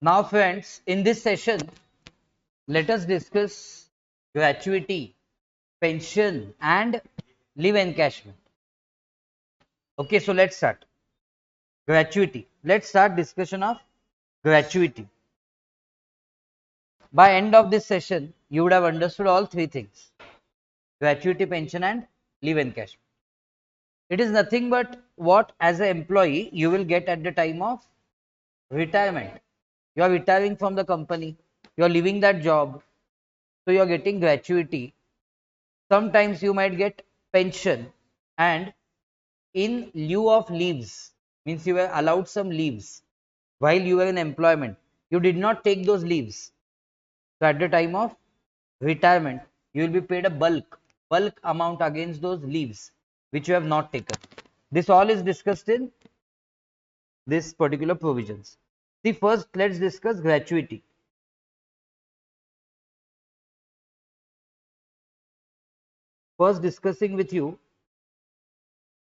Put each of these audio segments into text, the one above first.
Now, friends, in this session, let us discuss gratuity, pension, and leave encashment. Okay, so let's start. Gratuity. Let's start discussion of gratuity. By end of this session, you would have understood all three things: gratuity, pension, and leave encashment. It is nothing but what, as an employee, you will get at the time of retirement. You are retiring from the company, you are leaving that job, so you are getting gratuity. Sometimes you might get pension, and in lieu of leaves, means you were allowed some leaves while you were in employment. You did not take those leaves. So at the time of retirement, you will be paid a bulk amount against those leaves which you have not taken. This all is discussed in this particular provisions. See, first let's discuss gratuity. First discussing with you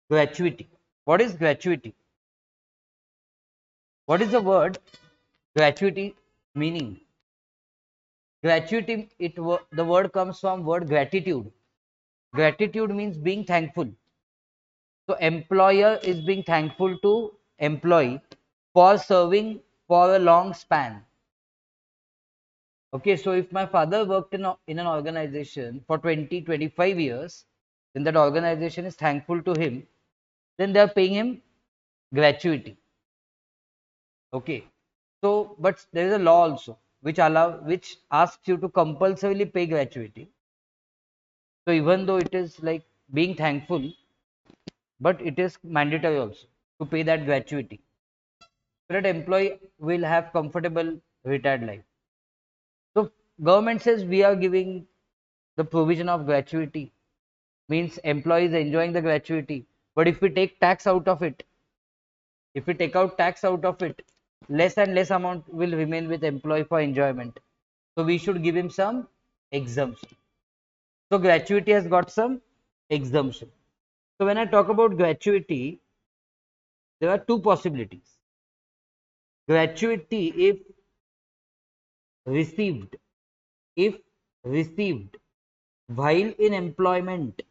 gratuity. What is gratuity? What is the word gratuity meaning? Gratuity, the word comes from word gratitude. Gratitude means being thankful. So employer is being thankful to employee for serving for a long span. Okay, so if my father worked in an organization for 20-25 years, then that organization is thankful to him, then they are paying him gratuity. Okay, so but there is a law also which asks you to compulsorily pay gratuity. So even though it is like being thankful, but it is mandatory also to pay that gratuity so that employee will have comfortable retired life. So government says we are giving the provision of gratuity, means employees enjoying the gratuity. But if we take tax out of it, if we take out tax out of it, less and less amount will remain with employee for enjoyment. So we should give him some exemption. So gratuity has got some exemption. So when I talk about gratuity, there are two possibilities. Gratuity received, if received while in employment,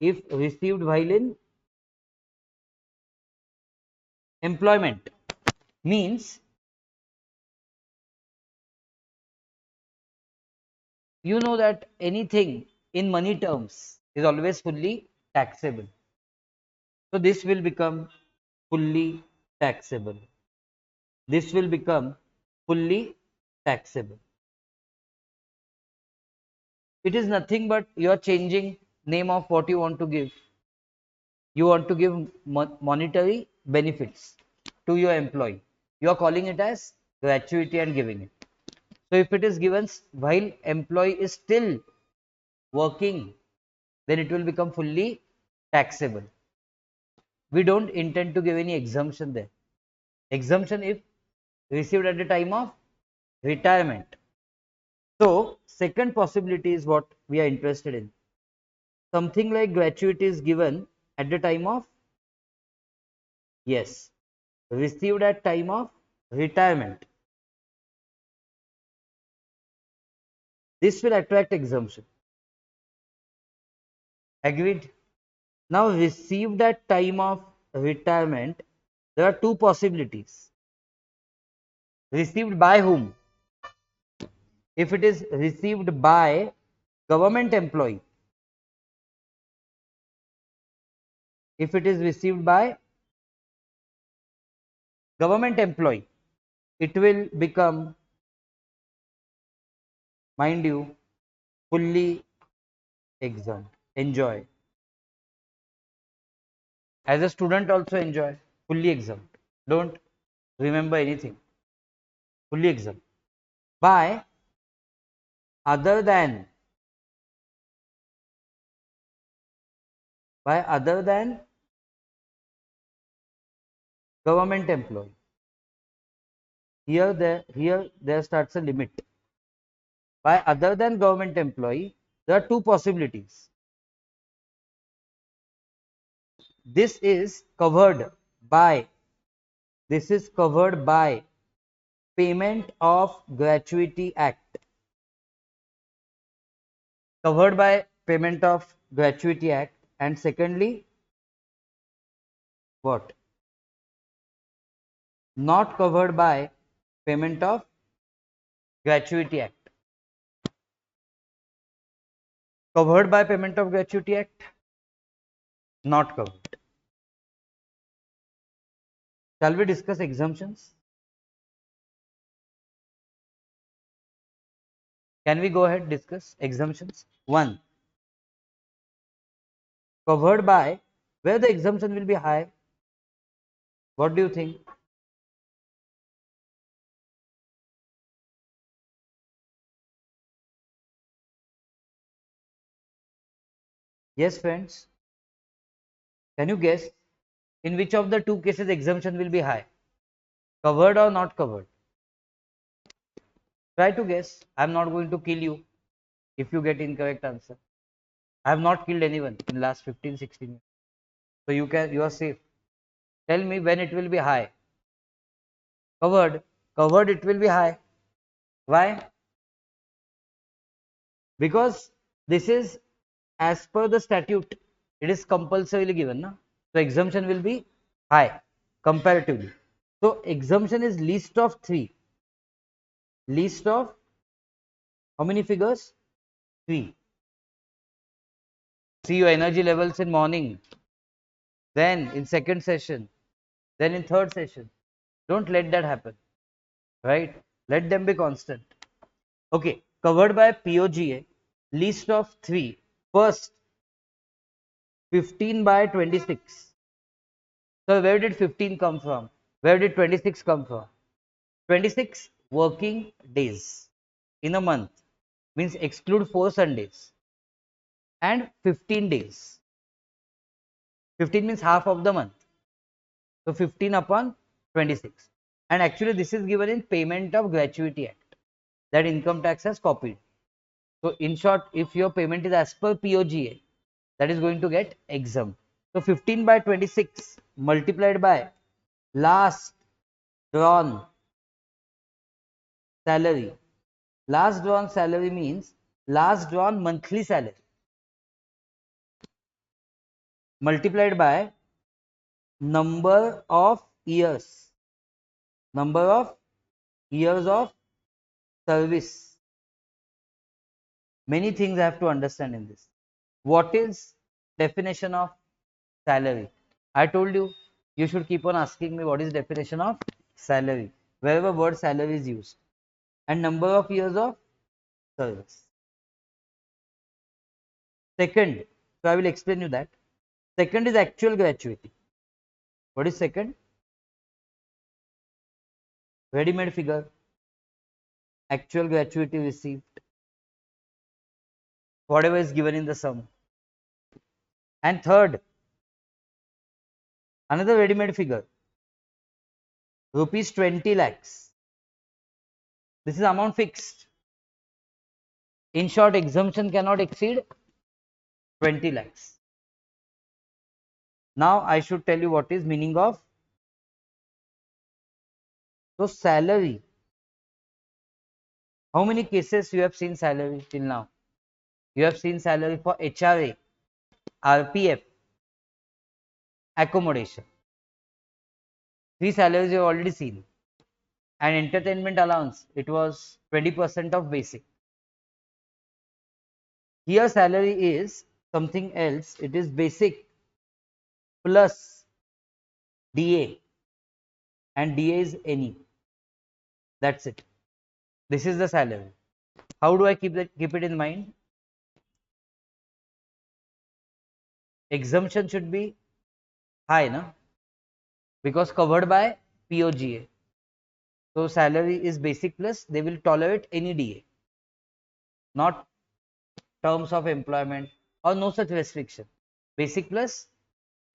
if received while in employment, means you know that anything in money terms is always fully taxable. So this will become fully taxable. This will become fully taxable. It is nothing but you are changing name of what you want to give. You want to give monetary benefits to your employee. You are calling it as gratuity and giving it. So if it is given while employee is still working, then it will become fully taxable. We don't intend to give any exemption there. Exemption if received at the time of retirement. So second possibility is what we are interested in. Something like gratuity is given at the time of, yes, received at time of retirement. This will attract exemption. Agreed? Now received at time of retirement, there are two possibilities. Received by whom? If it is received by government employee, if it is received by government employee, it will become, mind you, fully exempt. Enjoy. As a student also enjoy, fully exempt. Don't remember anything. Fully exempt. By other than, by other than government employee. Here there starts a limit. By other than government employee, there are two possibilities. This is covered by, this is covered by Payment of Gratuity Act. Covered by Payment of Gratuity Act. And secondly, what? Not covered by Payment of Gratuity Act. Covered by Payment of Gratuity Act, not covered. Shall we discuss exemptions? Can we go ahead discuss exemptions? 1. Covered by, where the exemption will be high. What do you think? Yes, friends. Can you guess in which of the two cases exemption will be high? Covered or not covered? Try to guess. I am not going to kill you if you get incorrect answer. I have not killed anyone in last 15, 16 years. So you are safe. Tell me when it will be high. Covered. Covered it will be high. Why? Because this is as per the statute. It is compulsorily given. Na? So exemption will be high comparatively. So exemption is least of 3. Least of how many figures? 3. See your energy levels in morning, then in second session, then in third session. Don't let that happen, right? Let them be constant. Okay, covered by POGA, least of 3. First, 15 by 26. So where did 15 come from? Where did 26 come from? 26 working days in a month means exclude 4 Sundays and 15 days. 15 means half of the month. So 15 upon 26. And actually this is given in Payment of Gratuity Act that income tax has copied. So in short, if your payment is as per POGA, that is going to get exempt. So 15 by 26 multiplied by last drawn salary. Last drawn salary means last drawn monthly salary multiplied by number of years. Number of years of service. Many things I have to understand in this. What is definition of salary? I told you, you should keep on asking me what is definition of salary wherever word salary is used, and number of years of service. Second, so I will explain you that. Second is actual gratuity. What is second? Ready-made figure. Actual gratuity received. Whatever is given in the sum. And third, another ready-made figure. Rupees 20 lakhs. This is amount fixed. In short, exemption cannot exceed 20 lakhs. Now I should tell you what is meaning of. So salary. How many cases you have seen salary till now? You have seen salary for HRA, RPF, accommodation. 3 salaries you have already seen. And entertainment allowance, it was 20% of basic. Here salary is something else. It is basic plus DA, and DA is any. That's it. This is the salary. How do I keep it in mind? Exemption should be high, na? Because covered by POGA. So salary is basic plus they will tolerate any DA, not terms of employment or no such restriction. Basic plus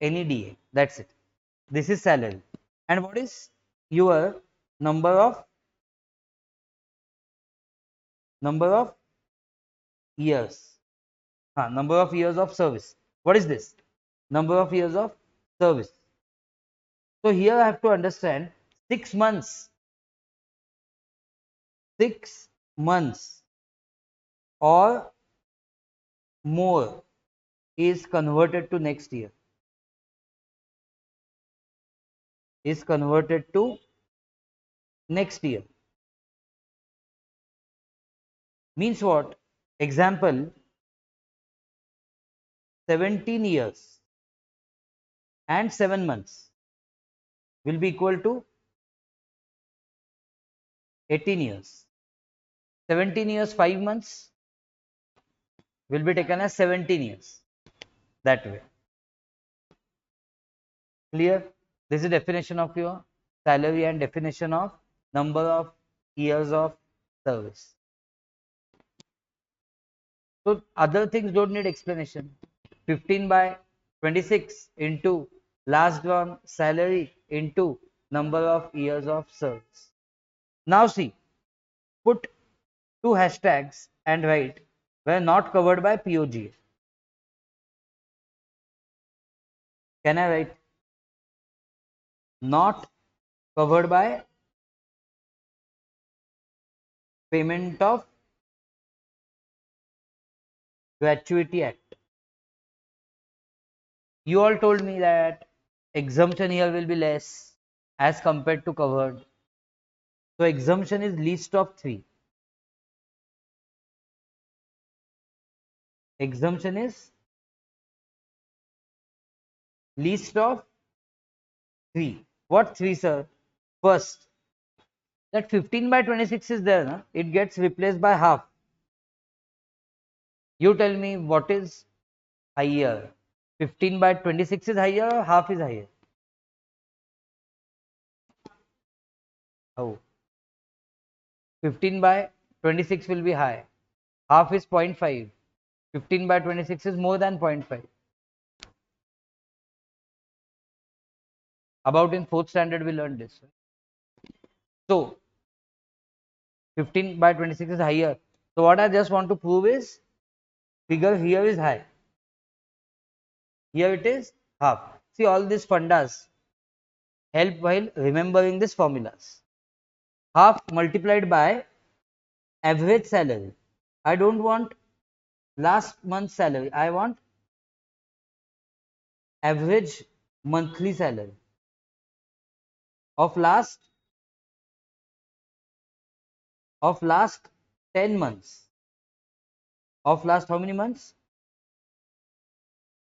any DA. That's it. This is salary. And what is your number of years? Number of years of service. What is this? Number of years of service. So here I have to understand 6 months 6 months or more is converted to next year, is converted to next year. Means what? Example, 17 years and 7 months will be equal to 18 years. 17 years, 5 months will be taken as 17 years. That way. Clear? This is definition of your salary and definition of number of years of service. So other things don't need explanation. 15 by 26 into last drawn salary into number of years of service. Now see, put two hashtags and write were not covered by POGA. Can I write not covered by payment of gratuity act? You all told me that exemption here will be less as compared to covered. So exemption is least of 3. Exemption is least of 3. What 3, sir? First, that 15 by 26 is there, na? It gets replaced by half. You tell me what is higher? 15 by 26 is higher or half is higher? How? 15 by 26 will be high. Half is 0.5. 15 by 26 is more than 0.5. About in 4th standard we learned this. So 15 by 26 is higher. So what I just want to prove is figure here is high. Here it is half. See, all these fundas help while remembering these formulas. Half multiplied by average salary. I don't want last month's salary. I want average monthly salary of last 10 months. Of last how many months?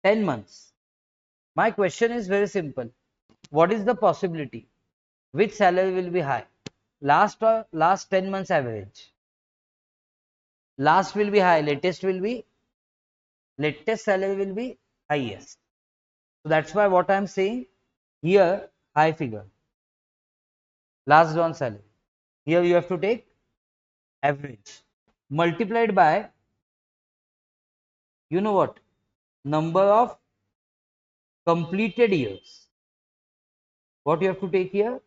10 months. My question is very simple. What is the possibility? Which salary will be high? Last or last 10 months average? Last will be high, latest salary will be highest. So that's why what I am saying here, high figure. Last drawn salary. Here you have to take average multiplied by, you know what, number of completed years. What you have to take here?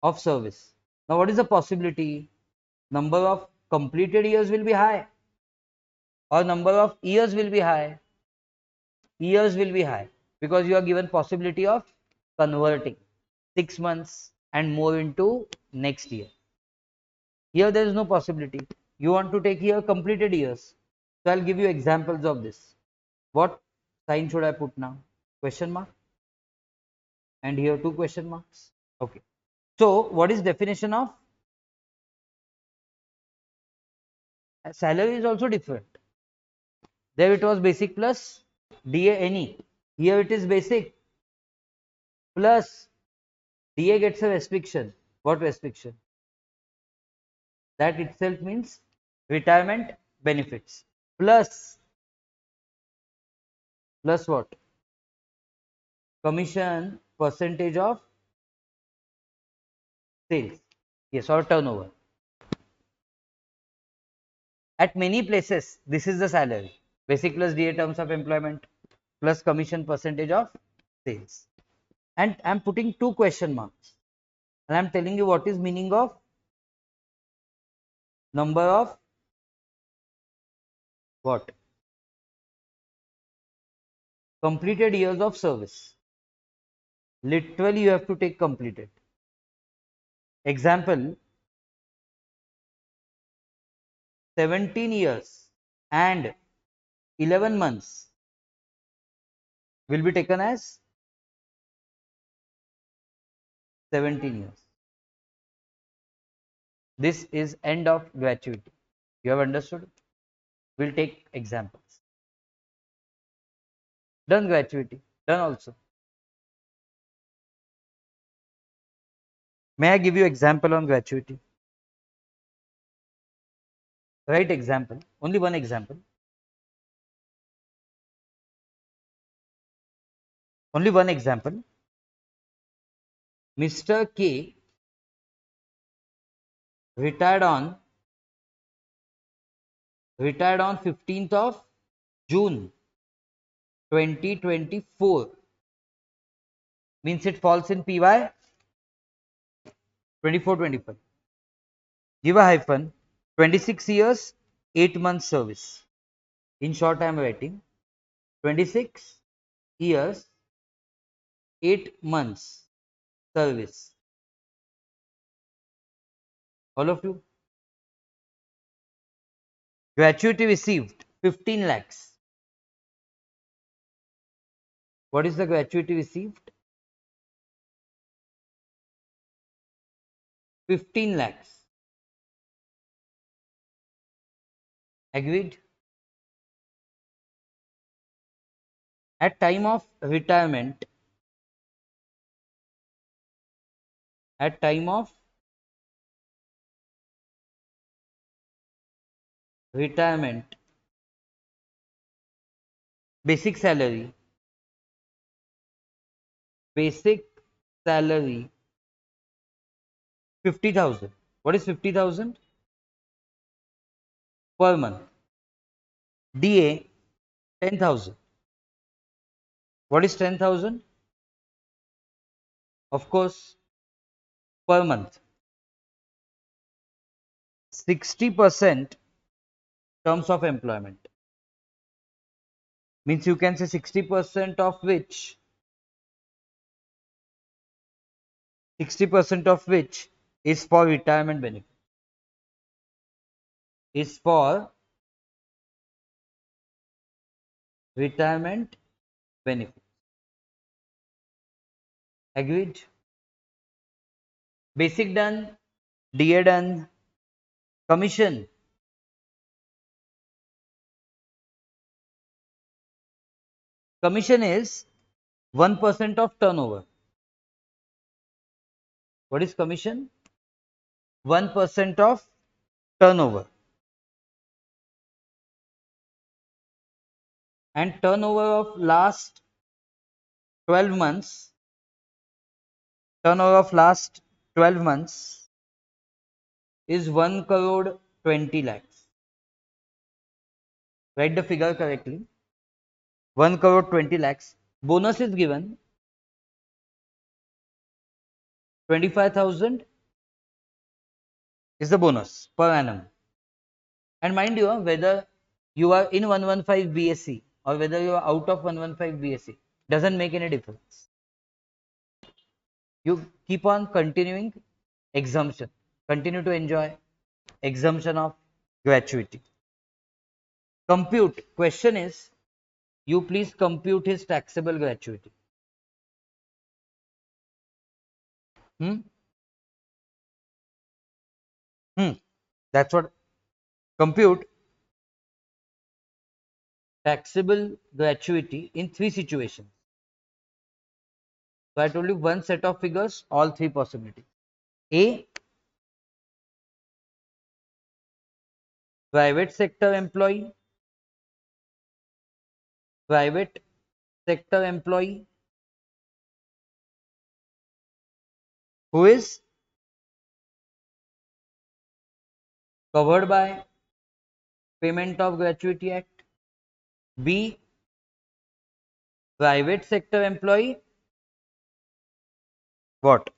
Of service. Now what is the possibility? Number of completed years will be high or number of years will be high? Years will be high because you are given possibility of converting 6 months and more into next year. Here there is no possibility. You want to take here completed years. So I'll give you examples of this. What sign should I put now? Question mark. And here 2 question marks. Okay. So what is definition of salary? Is also different. There it was basic plus DA any. Here it is basic plus DA gets a restriction. What restriction? That itself means retirement benefits. Plus what? Commission percentage of sales. Yes, or turnover. At many places, this is the salary. Basic plus DA terms of employment plus commission percentage of sales. And I am putting 2 question marks. And I am telling you what is meaning of number of what? Completed years of service. Literally you have to take completed. Example, 17 years and 11 months will be taken as 17 years. This is end of gratuity. You have understood? We'll take examples. Done gratuity. Done also. May I give you example on gratuity? Write example. Only one example. Only one example. Mr. K retired on 15th of June 2024. Means it falls in PY 24-25. Give a hyphen. 26 years, 8 months service. In short, I am writing 26 years, 8 months service. All of you. Gratuity received 15 lakhs. What is the gratuity received? 15 lakhs. Agreed? At time of retirement, basic salary, 50,000. What is 50,000? Per month. DA 10,000. What is 10,000? Of course, per month. 60% terms of employment. Means you can say 60% of which 60% of which is for retirement benefit. Is for retirement benefit. Agreed? Basic done, DA done, commission. Commission is 1% of turnover. What is commission? 1% of turnover. And turnover of last 12 months, is 1 crore 20 lakhs. Write the figure correctly. 1 crore 20 lakhs. Bonus is given 25,000 is the bonus per annum. And mind you, whether you are in 115 BSc or whether you are out of 115 BSc doesn't make any difference. You keep on continuing exemption. Continue to enjoy exemption of gratuity. Compute. Question is, you please compute his taxable gratuity. That's what. Compute taxable gratuity in 3 situations. So I told you one set of figures, all 3 possibilities. A, private sector employee who is covered by Payment of Gratuity Act. B, private sector employee what?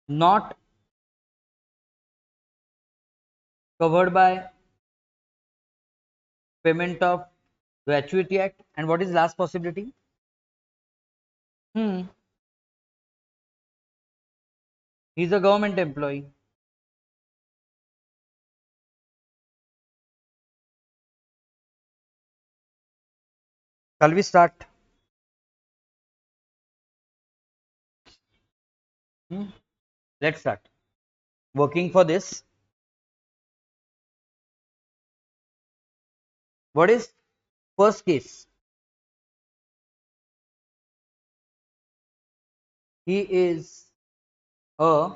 Not covered by Payment of Gratuity Act. And what is last possibility? He's a government employee. Shall we start? Hmm? Let's start. Working for this. What is first case? He is a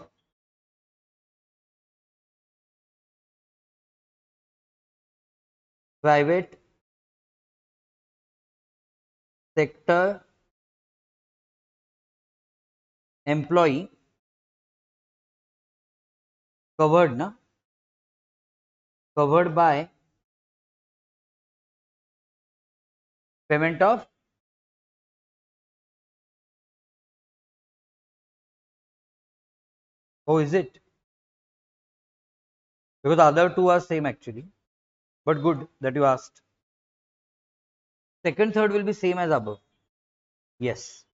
private sector employee covered, na? Covered by payment of oh, is it? Because the other two are same actually. But good that you asked. Second, third will be same as above. Yes.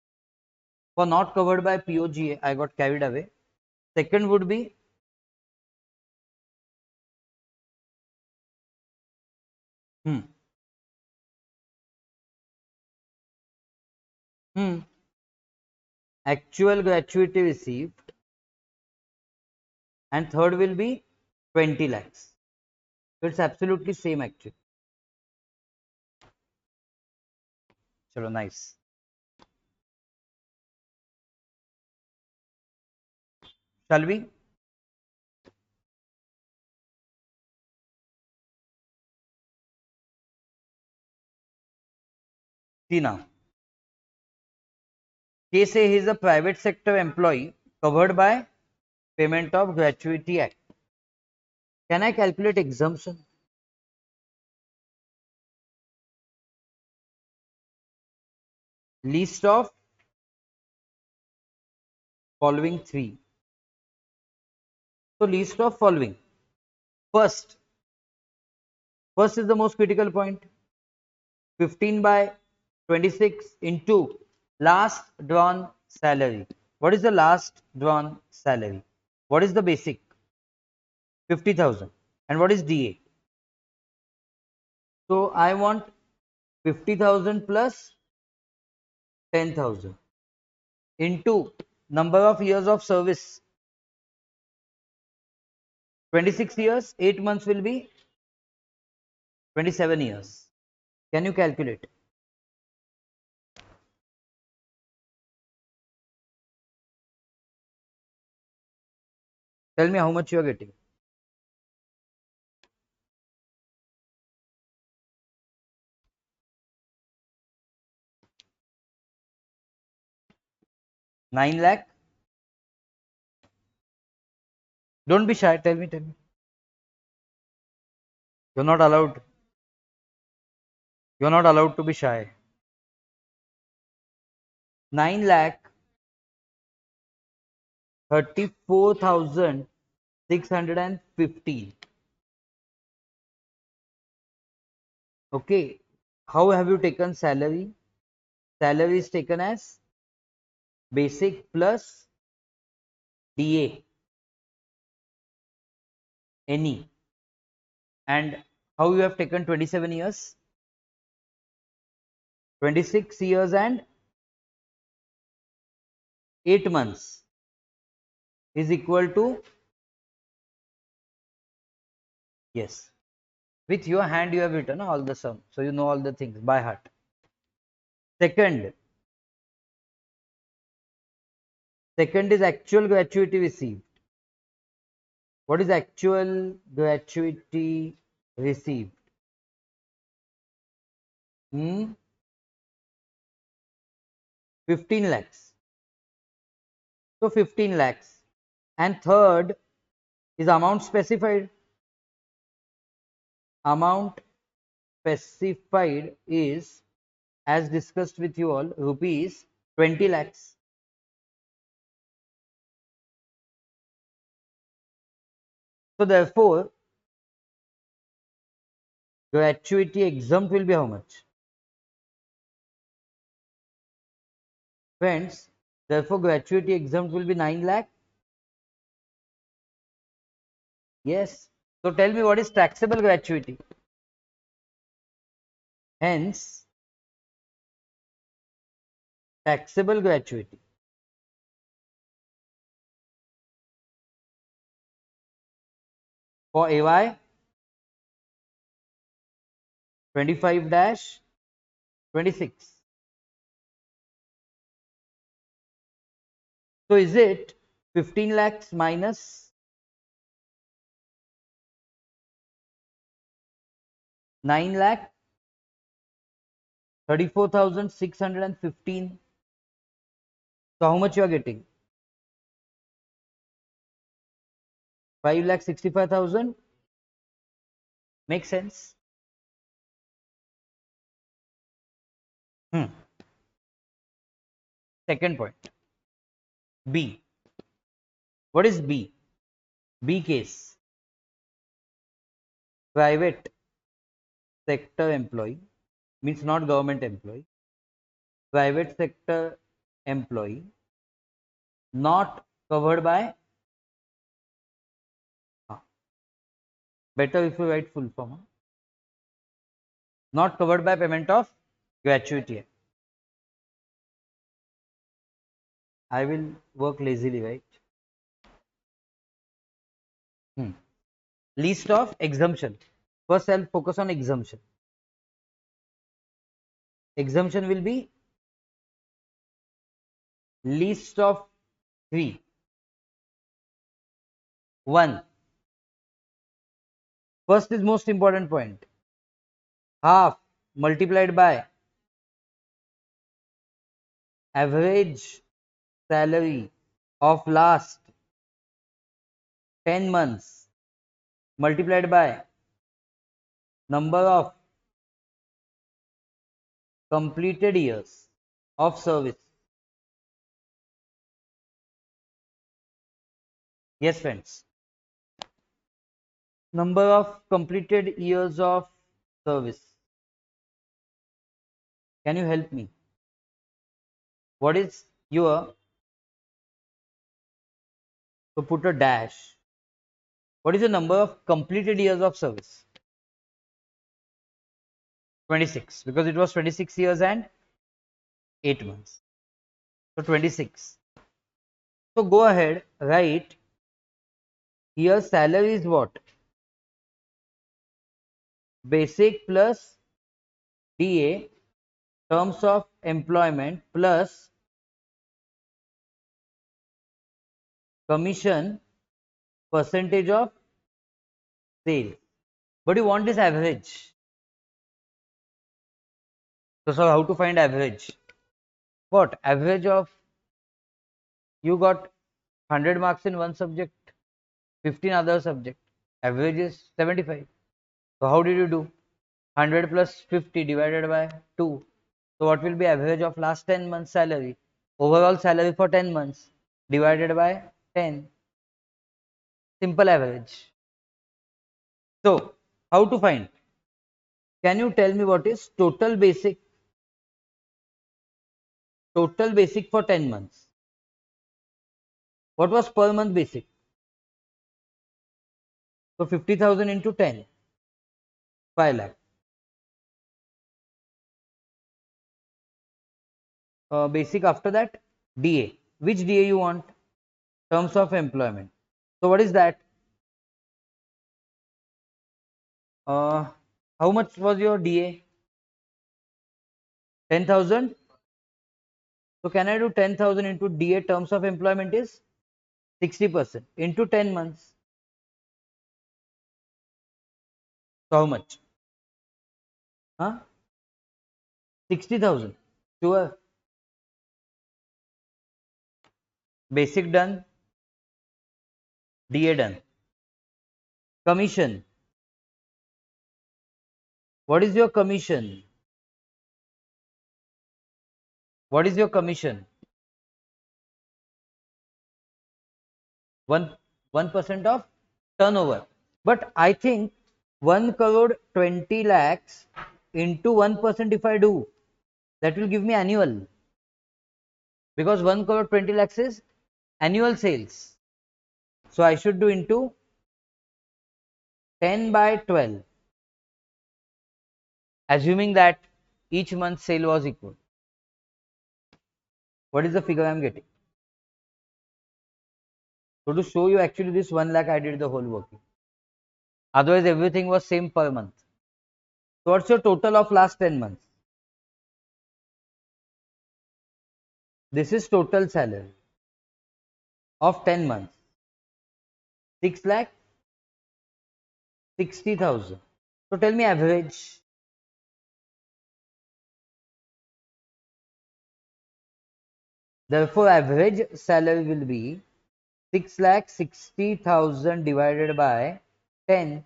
For not covered by POGA, I got carried away. Second would be hmm, hmm, actual gratuity received, and third will be 20 lakhs. So it's absolutely same actually. Chalo, nice. Shall we? See now. Case A, he is a private sector employee covered by Payment of Gratuity Act. Can I calculate exemption? List of following three. So list of following. First, first is the most critical point. 15 by 26 into last drawn salary. What is the last drawn salary? What is the basic? 50,000. And what is DA? So I want 50,000 plus 10,000 into number of years of service. 26 years, 8 months will be 27 years. Can you calculate? Tell me how much you are getting. 9 lakh. Don't be shy. Tell me, tell me. You're not allowed. You're not allowed to be shy. 9 lakh 34,615. Okay. How have you taken salary? Salary is taken as basic plus DA. Any. And how you have taken 27 years? 26 years and 8 months is equal to, yes, with your hand you have written all the sum, so you know all the things by heart. Second, second is actual gratuity received. What is actual gratuity received? 15 lakhs. So 15 lakhs. And third is amount specified. Amount specified is, as discussed with you all, rupees 20 lakhs. So therefore, gratuity exempt will be how much? Friends, therefore gratuity exempt will be 9 lakh Yes. So tell me what is taxable gratuity? Hence, taxable gratuity for AY 25-26. So is it 15 lakhs minus 9 lakh 34,615? So how much you are getting? 5,65,000. Makes sense? Hmm. Second point. B. What is B? B case. Private sector employee means not government employee. Private sector employee not covered by, better if you write full form, not covered by payment of gratuity. I will work lazily, right? List of exemption. First, I'll focus on exemption. Exemption will be list of 3. 1. First is most important point. Half multiplied by average salary of last 10 months multiplied by number of completed years of service. Yes, friends. Number of completed years of service. Can you help me? What is your, so put a dash. What is the number of completed years of service? 26, because it was 26 years and 8 months. So 26. So go ahead, write here salary is what? Basic plus DA, terms of employment plus commission percentage of sales. But you want this average. So sir, how to find average? What? Average of, you got 100 marks in one subject, 15 other subject. Average is 75. So how did you do? 100 plus 50 divided by 2. So what will be average of last 10 months salary? Overall salary for 10 months divided by 10. Simple average. So how to find? Can you tell me what is total basic? Total basic for 10 months. What was per month basic? So 50,000 into 10. 5 lakh. Basic after that DA. Which DA you want? Terms of employment. So what is that? How much was your DA? 10,000. So can I do 10,000 into DA, terms of employment is 60% into 10 months. So how much? Huh? 60,000. Sure. Basic done. DA done. Commission. What is your commission? What is your commission? 1% of turnover. But I think 1 crore 20 lakhs into 1% if I do, that will give me annual. Because 1 crore 20 lakhs is annual sales. So I should do into 10 by 12, assuming that each month sale was equal. What is the figure I am getting? So to show you actually this 1 lakh I did the whole working. Otherwise everything was same per month. So what's your total of last 10 months? This is total salary of 10 months. 6 lakh 60,000. So tell me average. Therefore average salary will be 6 lakh 60,000 divided by 10.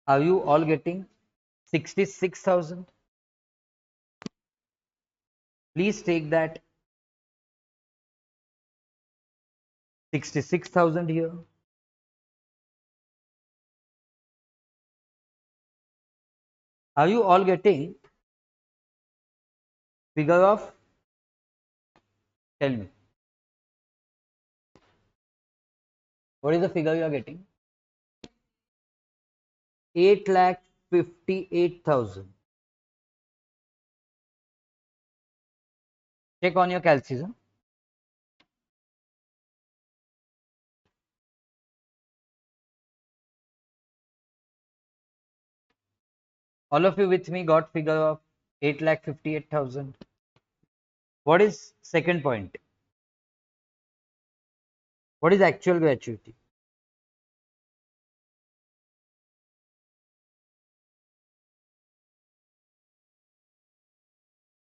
Are you all getting 66,000? Please take that 66,000 here. Are you all getting figure of? Tell me. What is the figure you are getting? 8,58,000. Check on your calculation. All of you with me got figure of 8,58,000. What is second point? What is actual gratuity?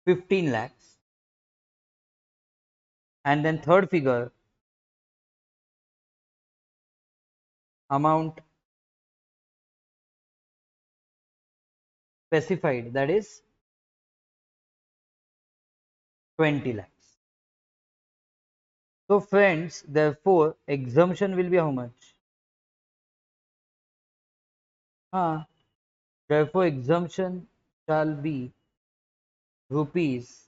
$15 lakhs. And then third figure, amount specified, that is 20 lakhs. So friends, therefore exemption will be how much? Therefore exemption shall be rupees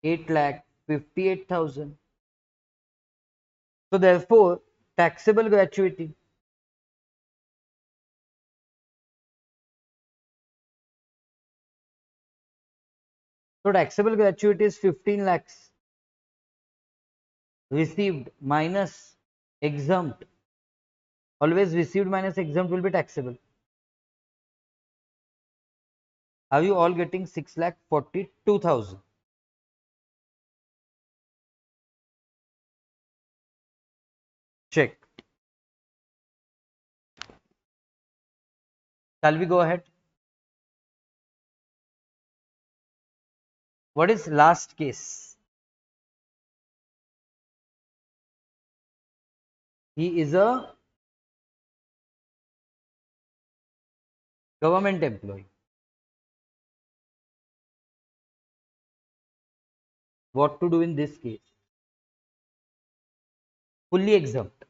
8,58,000. So therefore taxable gratuity, so taxable gratuity is 15 lakhs received minus exempt. Always received minus exempt will be taxable. Are you all getting 6,42,000? Check. Shall we go ahead? What is last case? He is a government employee. What to do in this case? Fully exempt.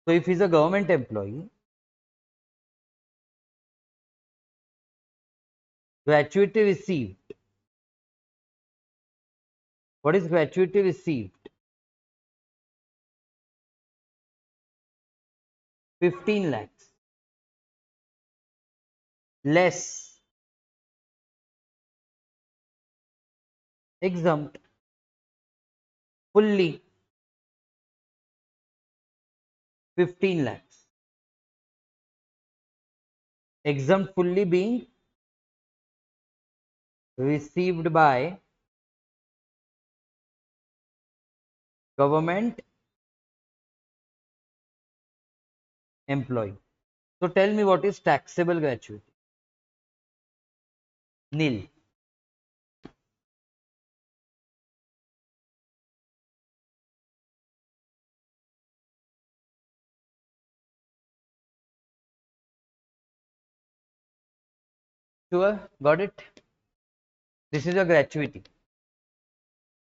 So if he is a government employee, gratuity received. What is gratuity received? 15 lakhs less exempt fully 15 lakhs. Exempt fully being received by government employee. So tell me what is taxable gratuity? Nil. Sure, got it? This is a gratuity.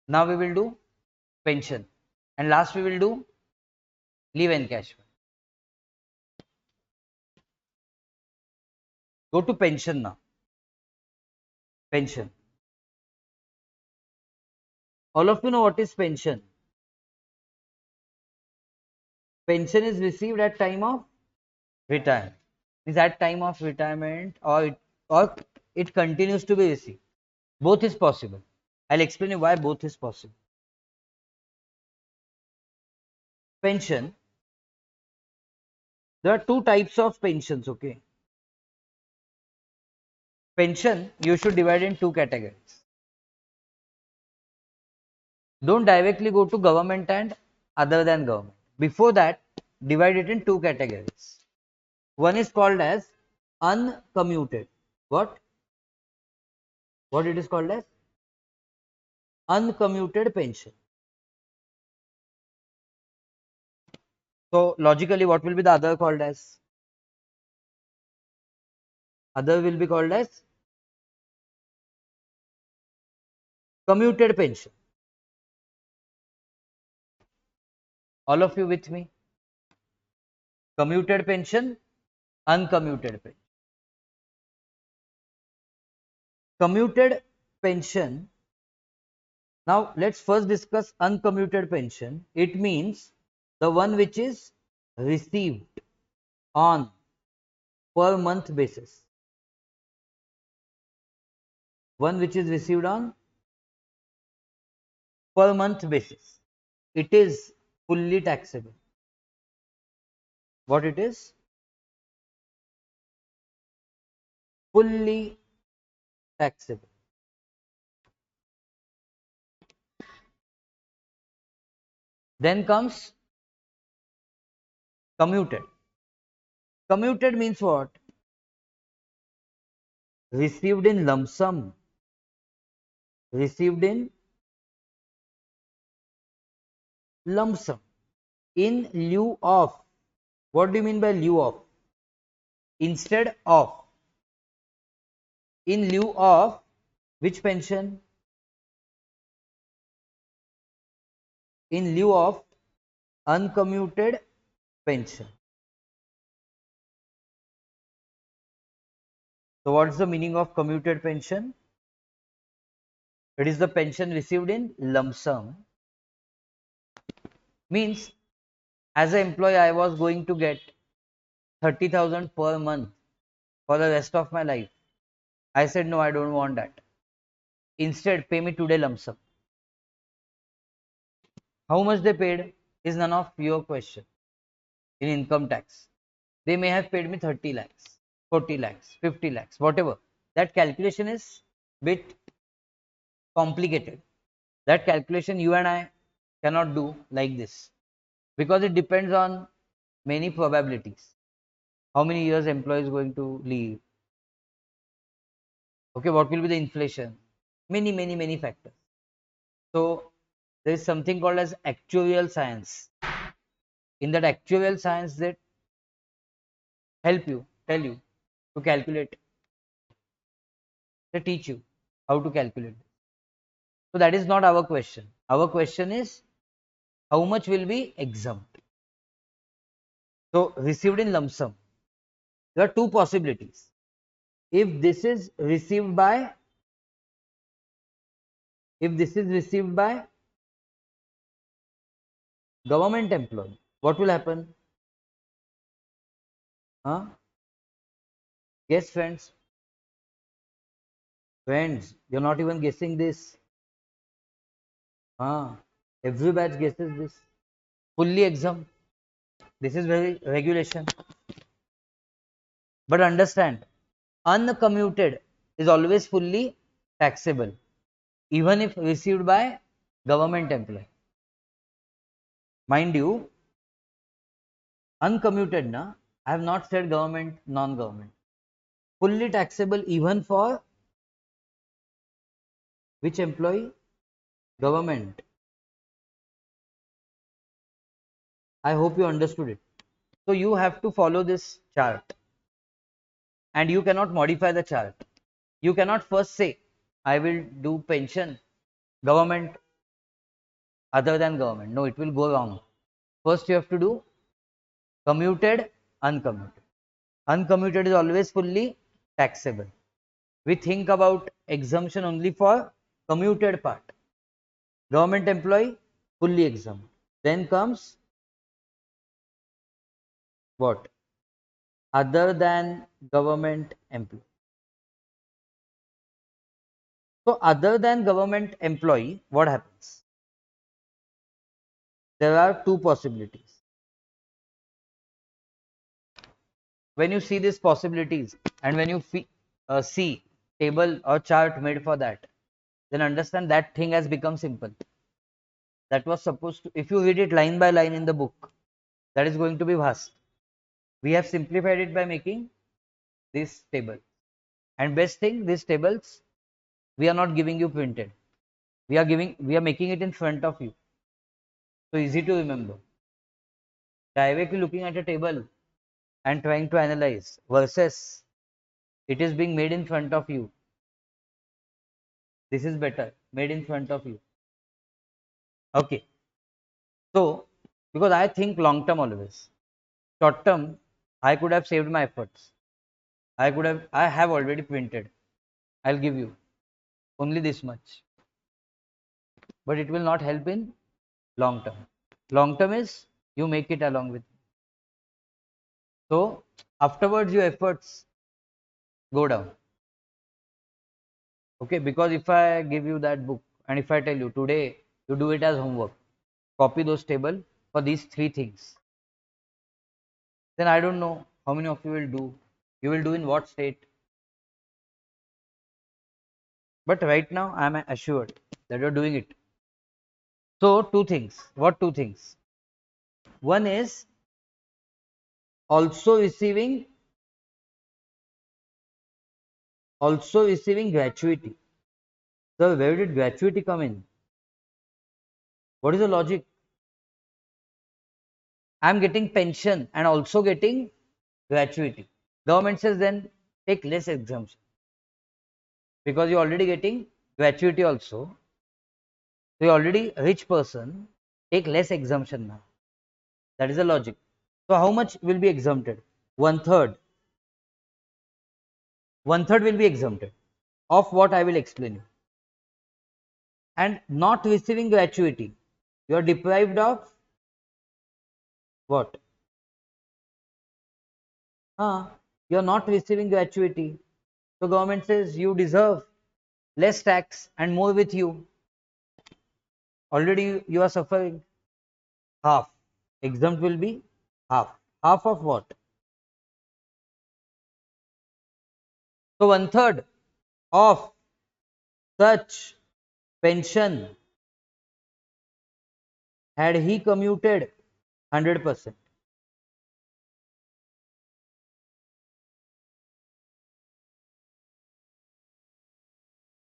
Now we will do pension. And last we will do leave encashment. Go to pension now. Pension. All of you know what is pension. Pension is received at time of retirement. Is at time of retirement, or it continues to be received. Both is possible. I'll explain you why both is possible. Pension. There are two types of pensions. Okay. Pension you should divide in two categories. Don't directly go to government and other than government. Before that, divide it in two categories. One is called as uncommuted. What? What it is called as? Uncommuted pension. So logically, what will be the other called as? Other will be called as commuted pension. All of you with me? Commuted pension, uncommuted pension. Commuted pension. Now let's first discuss uncommuted pension. It means the one which is received on per month basis. One which is received on per month basis. It is fully taxable. What it is? Fully taxable. Then comes commuted. Commuted means what? Received in lump sum. Received in lump sum. In lieu of. What do you mean by lieu of? Instead of. In lieu of which pension? In lieu of uncommuted pension. So what is the meaning of commuted pension? It is the pension received in lump sum. Means as an employee I was going to get 30,000 per month for the rest of my life. I said no, I don't want that. Instead pay me today lump sum. How much they paid is none of your question. In income tax, they may have paid me 30 lakhs, 40 lakhs, 50 lakhs, whatever. That calculation is bit complicated. That calculation you and I cannot do like this, because it depends on many probabilities. How many years employee is going to leave? Okay, what will be the inflation? Many factors. So there is something called as actuarial science. In that actuarial science, that help you, tell you to calculate. They teach you how to calculate. So that is not our question. Our question is how much will be exempt. So received in lump sum. There are two possibilities. If this is received by government employee, what will happen? Huh? Guess, friends. Friends, you're not even guessing this. Every batch guesses this. Fully exempt. This is very regulation. But understand, uncommuted is always fully taxable, even if received by government employee. Mind you, uncommuted, na, I have not said government, non-government. Fully taxable even for which employee? Government. I hope you understood it. So you have to follow this chart, and you cannot modify the chart. You cannot first say, I will do pension, government, other than government. No, it will go wrong. First you have to do commuted, uncommuted. Uncommuted is always fully taxable. We think about exemption only for commuted part. Government employee, fully exempt. Then comes what? Other than government employee. So other than government employee, what happens? There are two possibilities. When you see these possibilities and when you see table or chart made for that, then understand that thing has become simple. That was supposed to, if you read it line by line in the book, that is going to be vast. We have simplified it by making this table. And best thing, these tables, we are not giving you printed. We are making it in front of you. So easy to remember. Directly looking at a table and trying to analyze versus it is being made in front of you. This is better, made in front of you. Okay. So, because I think long term always. Short term, I could have saved my efforts. I have already printed. I'll give you only this much. But it will not help in long term. Long term is you make it along with me. So, afterwards, your efforts go down. Okay, because if I give you that book and if I tell you today, you do it as homework, copy those table for these three things, then I don't know how many of you will do. You will do in what state? But right now, I am assured that you're doing it. So, two things. What two things? One is also receiving gratuity. So, where did gratuity come in? What is the logic? I am getting pension and also getting gratuity. Government says then take less exemption because you're already getting gratuity also. So, you're already a rich person, take less exemption now. That is the logic. So, how much will be exempted? One third. One third will be exempted of what I will explain you. And not receiving gratuity, you are deprived of what? You are not receiving gratuity. So, government says you deserve less tax and more with you. Already you are suffering half. Exempt will be half. Half of what? So, one third of such pension had he commuted 100%.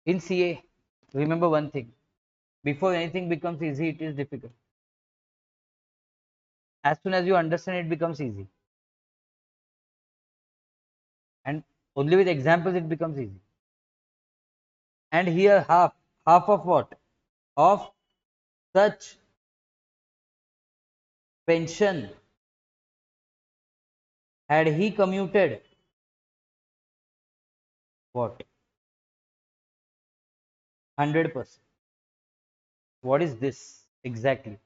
In CA, remember one thing, before anything becomes easy, it is difficult. As soon as you understand, it becomes easy. And only with examples, it becomes easy. And here, half of what? Of such pension had he commuted what? 100%. What is this exactly?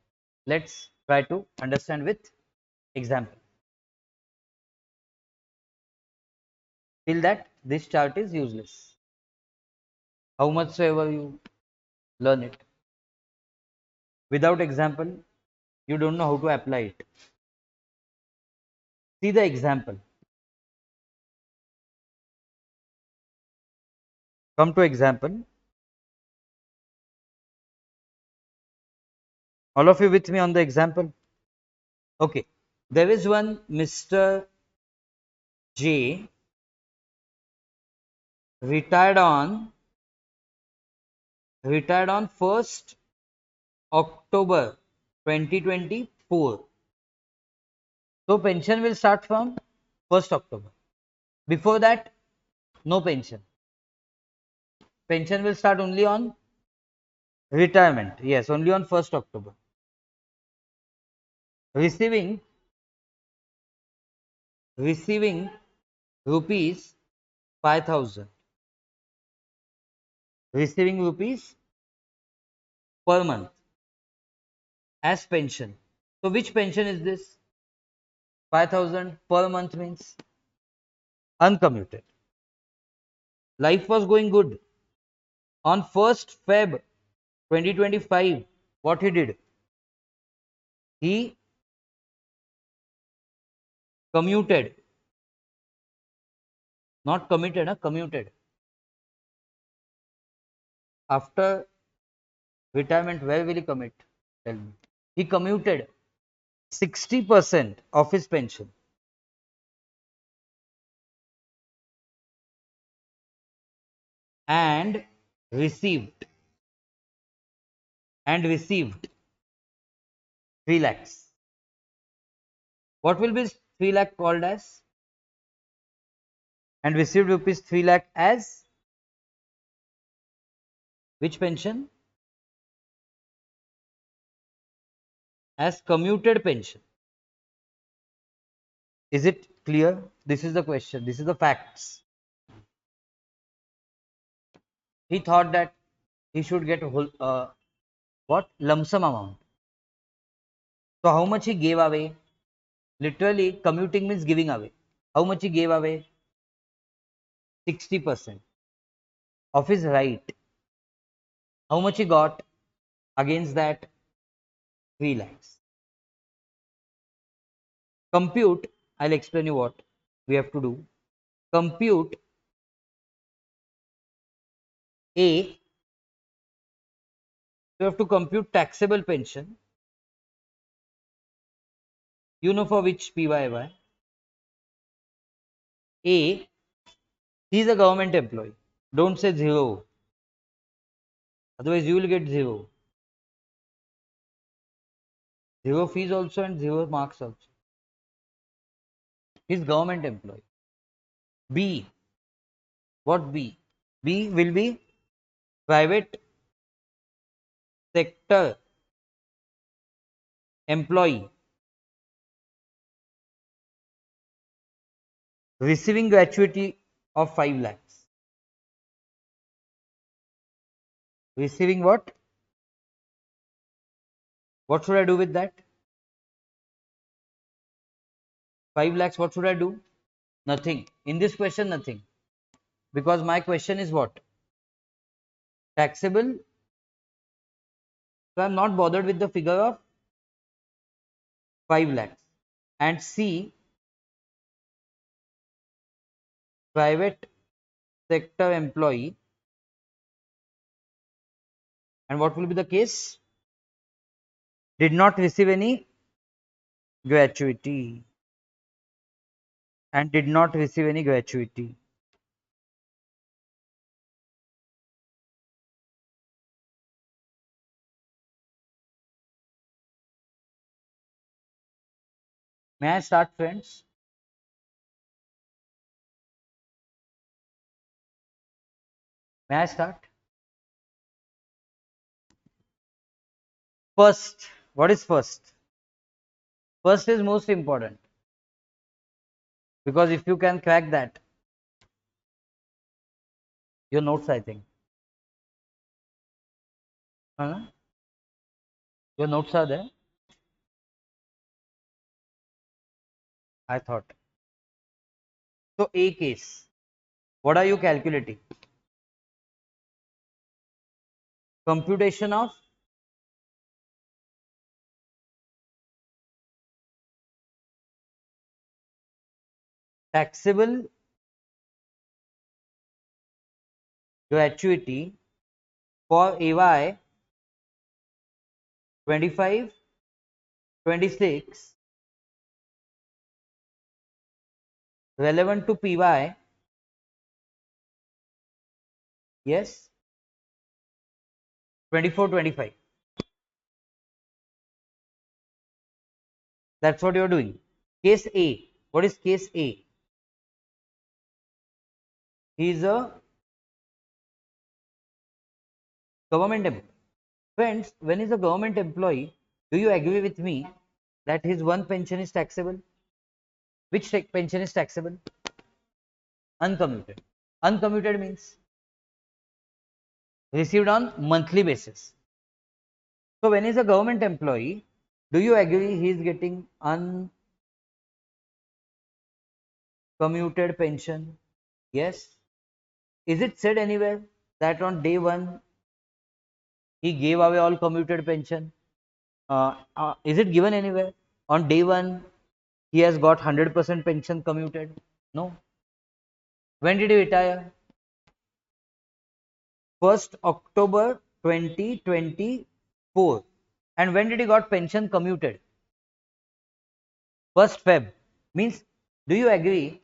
Let's try to understand with example. Till that, this chart is useless. How much soever you learn it. Without example, you don't know how to apply it. See the example. Come to example. All of you with me on the example? Okay. There is one Mr. J retired on 1st October 2024. So pension will start from 1st October. Before that, no pension. Pension will start only on retirement. Yes, only on 1st October. Receiving rupees 5,000. Receiving rupees per month as pension. So which pension is this? 5,000 per month means uncommuted. Life was going good. On 1st Feb 2025, what he did? He commuted, not committed, commuted. After retirement, where will he commit? Tell me. He commuted 60% of his pension and received and received 3 lakhs. What will be 3 lakh called as? And received rupees 3 lakh as which pension? As commuted pension. Is it clear? This is the question. This is the facts. He thought that he should get a whole what lump sum amount. So how much he gave away? Literally, commuting means giving away. How much he gave away? 60% of his right. How much he got against that? 3 lakhs. Compute, I'll explain you what we have to do. Compute A, you have to compute taxable pension. You know for which PYY? A, he is a government employee. Don't say 0. Otherwise, you will get 0. 0 fees also and 0 marks also. He is government employee. B, what B? B will be private sector employee receiving gratuity of 5 lakhs. Receiving what? What should I do with that? 5 lakhs, what should I do? Nothing. In this question, nothing. Because my question is what? Taxable. So I am not bothered with the figure of 5 lakhs. And C, private sector employee. And what will be the case? Did not receive any gratuity. And did not receive any gratuity. May I start, friends? May I start? First, what is first? First is most important. Because if you can crack that, your notes, I think. Your notes are there? I thought. So A case, what are you calculating? Computation of taxable gratuity for AY 25, 26 relevant to PY. Yes, 24, 25. That's what you're doing. Case A. What is case A? He is a government employee. Friends, when he's a government employee, do you agree with me that his one pension is taxable? Which pension is taxable? Uncommuted. Uncommuted means received on monthly basis. So when he's a government employee, do you agree he is getting commuted pension? Yes. Is it said anywhere that on day one he gave away all commuted pension? Is it given anywhere? On day one he has got 100% pension commuted? No. When did he retire? 1st October 2024. And when did he got pension commuted? 1st Feb. Means, do you agree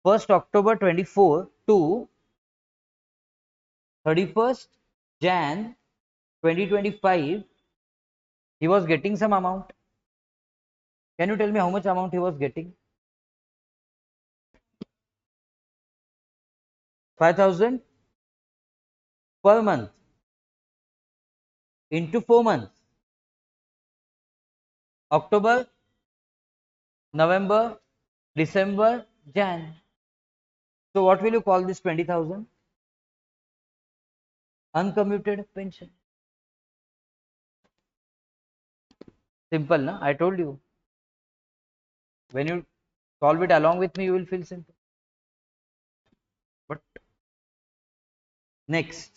1st October 24 to 31st Jan 2025 he was getting some amount? Can you tell me how much amount he was getting? 5,000 per month into 4 months. October, November, December, Jan. So what will you call this 20,000? Uncommuted pension. Simple, na? I told you. When you solve it along with me, you will feel simple. But next.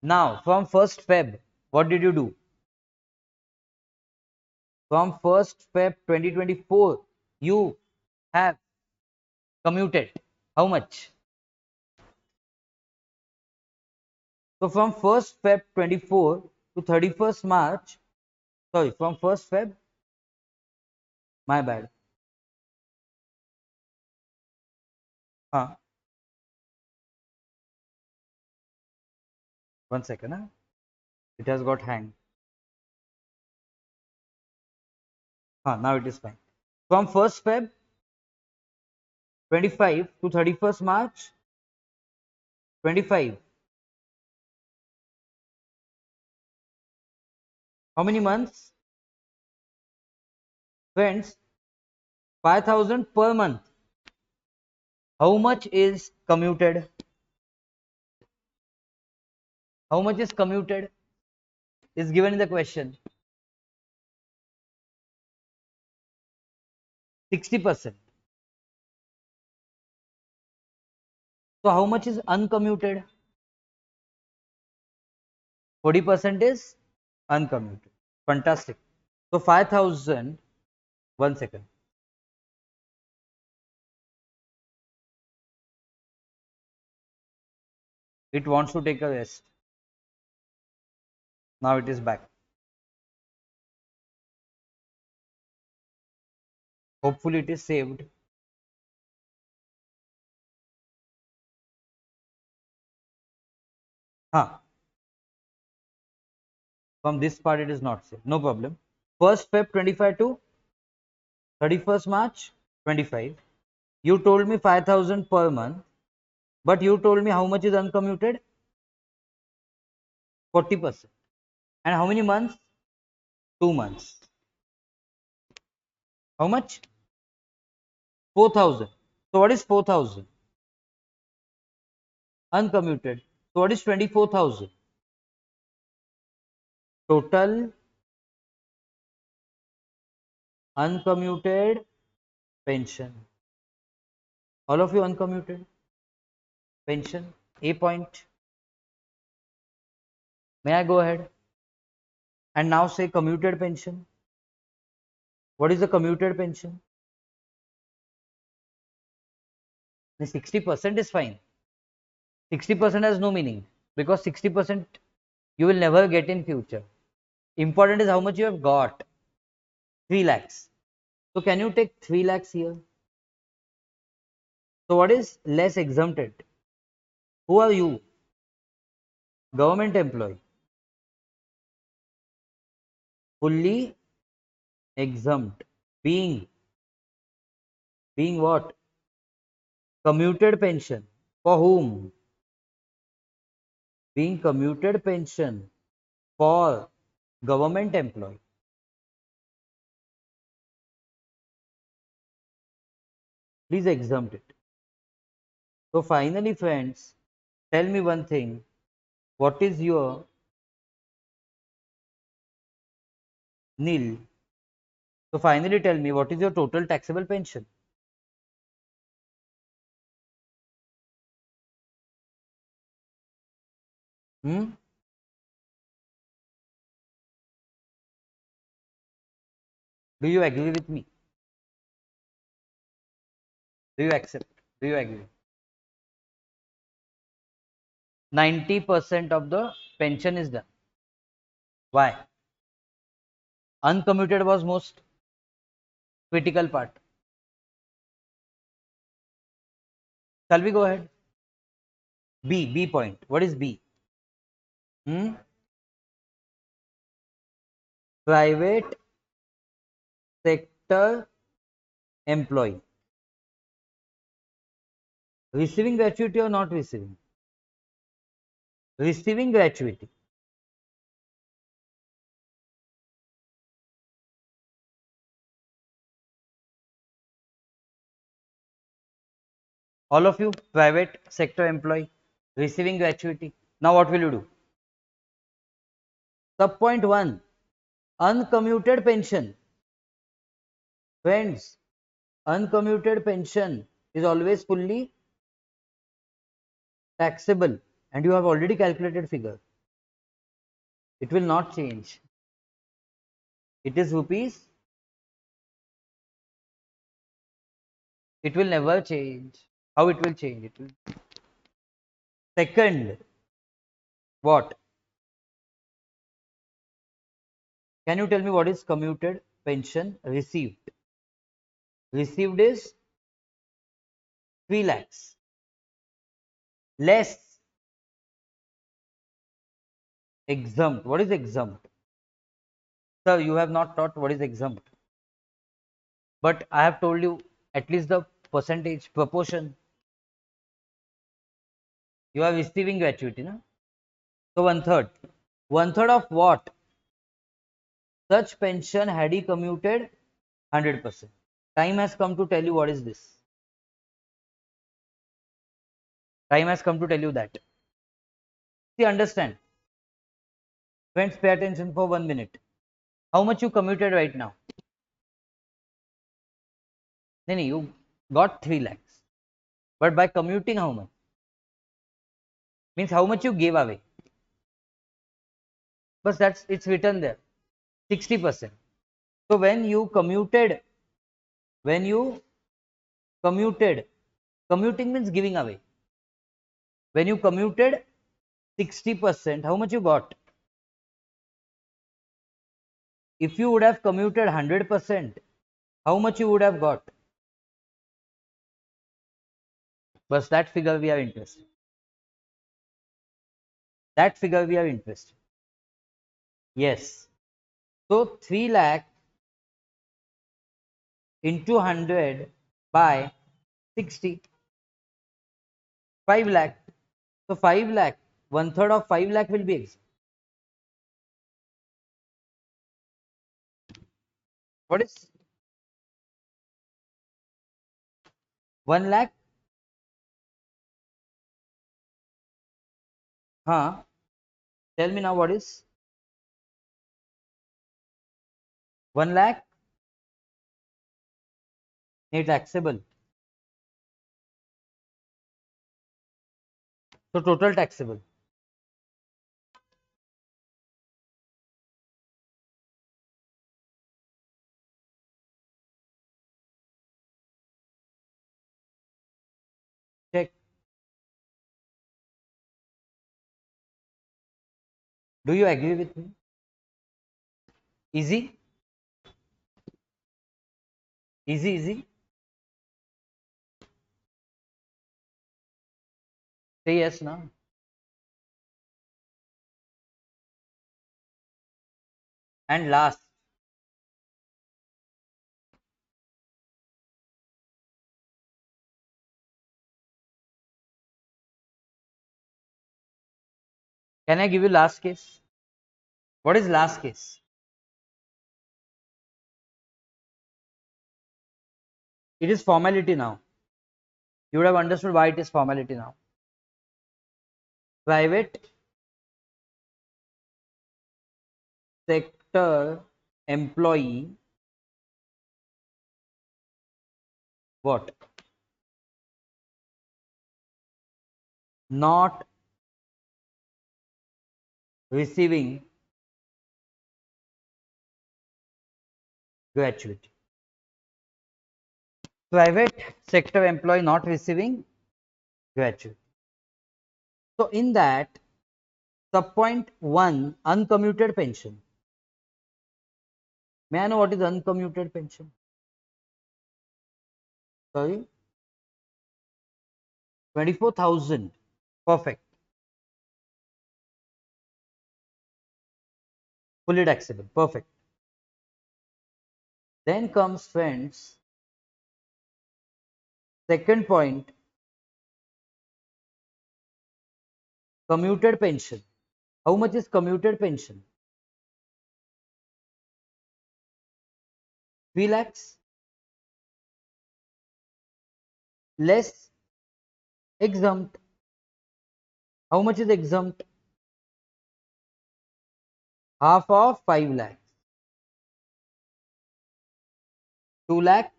Now, from 1st Feb, what did you do? From 1st Feb 2024, you have commuted. How much? So from 1st Feb 24 to 31st March, sorry, from 1st Feb, my bad. Huh? 1 second, huh? It has got hanged. Now it is fine. From 1st Feb 25 to 31st March 25. How many months? Friends, 5,000 per month. How much is commuted? How much is commuted? Is given in the question. 60%. So how much is uncommuted? 40% is uncommuted. Fantastic. So 5,000, 1 second. It wants to take a rest. Now it is back. Hopefully it is saved. From this part it is not saved. No problem. 1st Feb 25 to 31st March 25. You told me 5,000 per month. But you told me how much is uncommuted? 40%. And how many months? 2 months. How much? 4,000. So what is 4,000? Uncommuted. So what is 24,000? Total uncommuted pension. All of you uncommuted pension. A point. May I go ahead? And now say commuted pension. What is the commuted pension? 60% is fine. 60% has no meaning because 60% you will never get in future. Important is how much you have got. 3 lakhs. So can you take 3 lakhs here? So what is less exempted? Who are you? Government employee. Fully exempt. Being what? Commuted pension. For whom? Being commuted pension for government employee. Please exempt it. So finally friends, tell me one thing. What is your nil So finally tell me, what is your total taxable pension? Hmm? Do you agree with me? Do you accept? Do you agree? 90% of the pension is done. Why? Uncommuted was most critical part. Shall we go ahead? B point. What is B? Hmm? Private sector employee. Receiving gratuity or not receiving? Receiving gratuity. All of you, private sector employee, receiving gratuity. Now what will you do? Sub point 1, uncommuted pension. Friends, uncommuted pension is always fully taxable, and you have already calculated figure. It will not change. It is rupees. It will never change. How it will change? It will. Second, what? Can you tell me what is commuted pension received? Received is 3 lakhs less exempt. What is exempt? Sir, you have not taught what is exempt. But I have told you at least the percentage, proportion. You are receiving gratuity, no? So one third. One third of what? Such pension had he commuted 100%. Time has come to tell you what is this. Time has come to tell you that. See, understand. Friends, pay attention for 1 minute. How much you commuted right now? No, you got 3 lakhs. But by commuting, how much? Means how much you gave away. But that's it's written there. 60%. So when you commuted, commuting means giving away. When you commuted 60%, how much you got? If you would have commuted 100%, how much you would have got? But that figure we are interested. That figure we are interested. Yes. So 3 lakh into 100 by 60, 5 lakh. So 5 lakh, one third of 5 lakh will be X. What is 1 lakh? Huh? Tell me now what is 1 lakh? Net taxable. So total taxable. Check. Do you agree with me? Easy? Easy, easy. Say yes now. And last, can I give you last case? What is last case? It is formality now. You would have understood why it is formality now. Private sector employee What? Not receiving gratuity. Private sector employee not receiving gratuity. So in that, subpoint 1, uncommuted pension. May I know what is uncommuted pension? Sorry? 24,000. Perfect. Fully taxable. Perfect. Then comes, friends, second point, commuted pension. How much is commuted pension? 3 lakhs less exempt. How much is exempt? Half of 5 lakhs. 2 lakh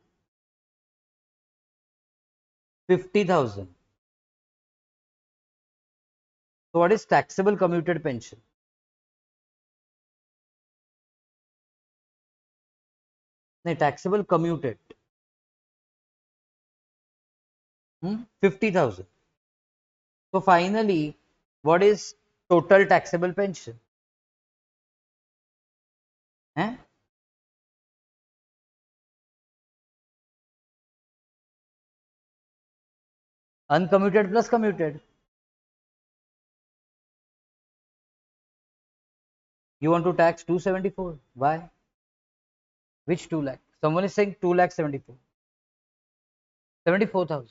50,000. So what is taxable commuted pension? No, taxable commuted. 50,000. So finally, what is total taxable pension? Eh? Uncommuted plus commuted. You want to tax 274. Why? Which 2 lakh? Someone is saying 2 lakh 74. 74,000.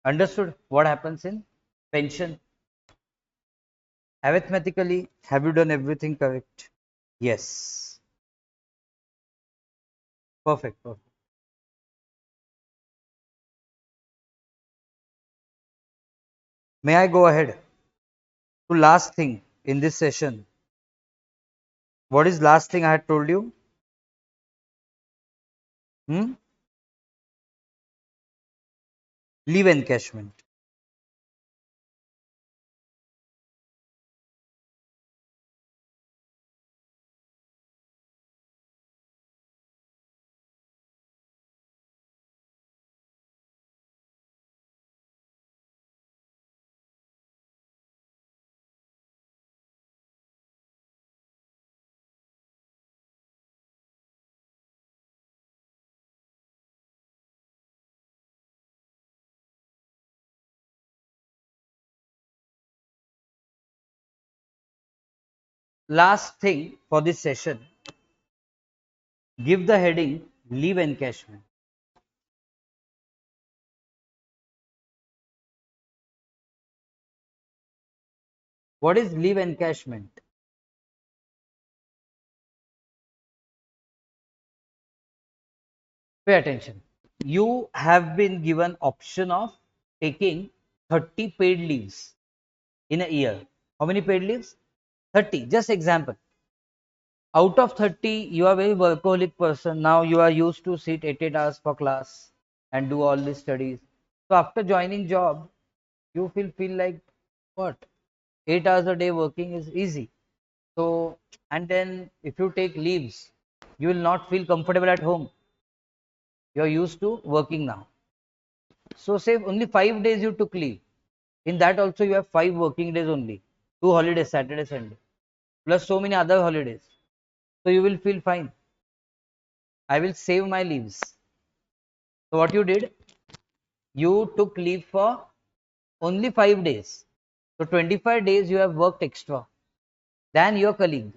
Understood what happens in pension? Arithmetically, have you done everything correct? Yes. Perfect. Perfect. May I go ahead to last thing in this session? What is last thing I had told you? Hmm? Leave encashment. Last thing for this session, give the heading leave encashment. What is leave encashment? Pay attention. You have been given option of taking 30 paid leaves in a year. How many paid leaves? 30. Just example. Out of 30, you are very workaholic person. Now you are used to sit 8 hours for class and do all these studies. So after joining job, you feel like what? 8 hours a day working is easy. So, and then if you take leaves, you will not feel comfortable at home. You are used to working now. So say only 5 days you took leave. In that also you have 5 working days only. 2 holidays, Saturday, Sunday. Plus so many other holidays. So you will feel fine. I will save my leaves. So what you did? You took leave for only 5 days. So 25 days you have worked extra than your colleague.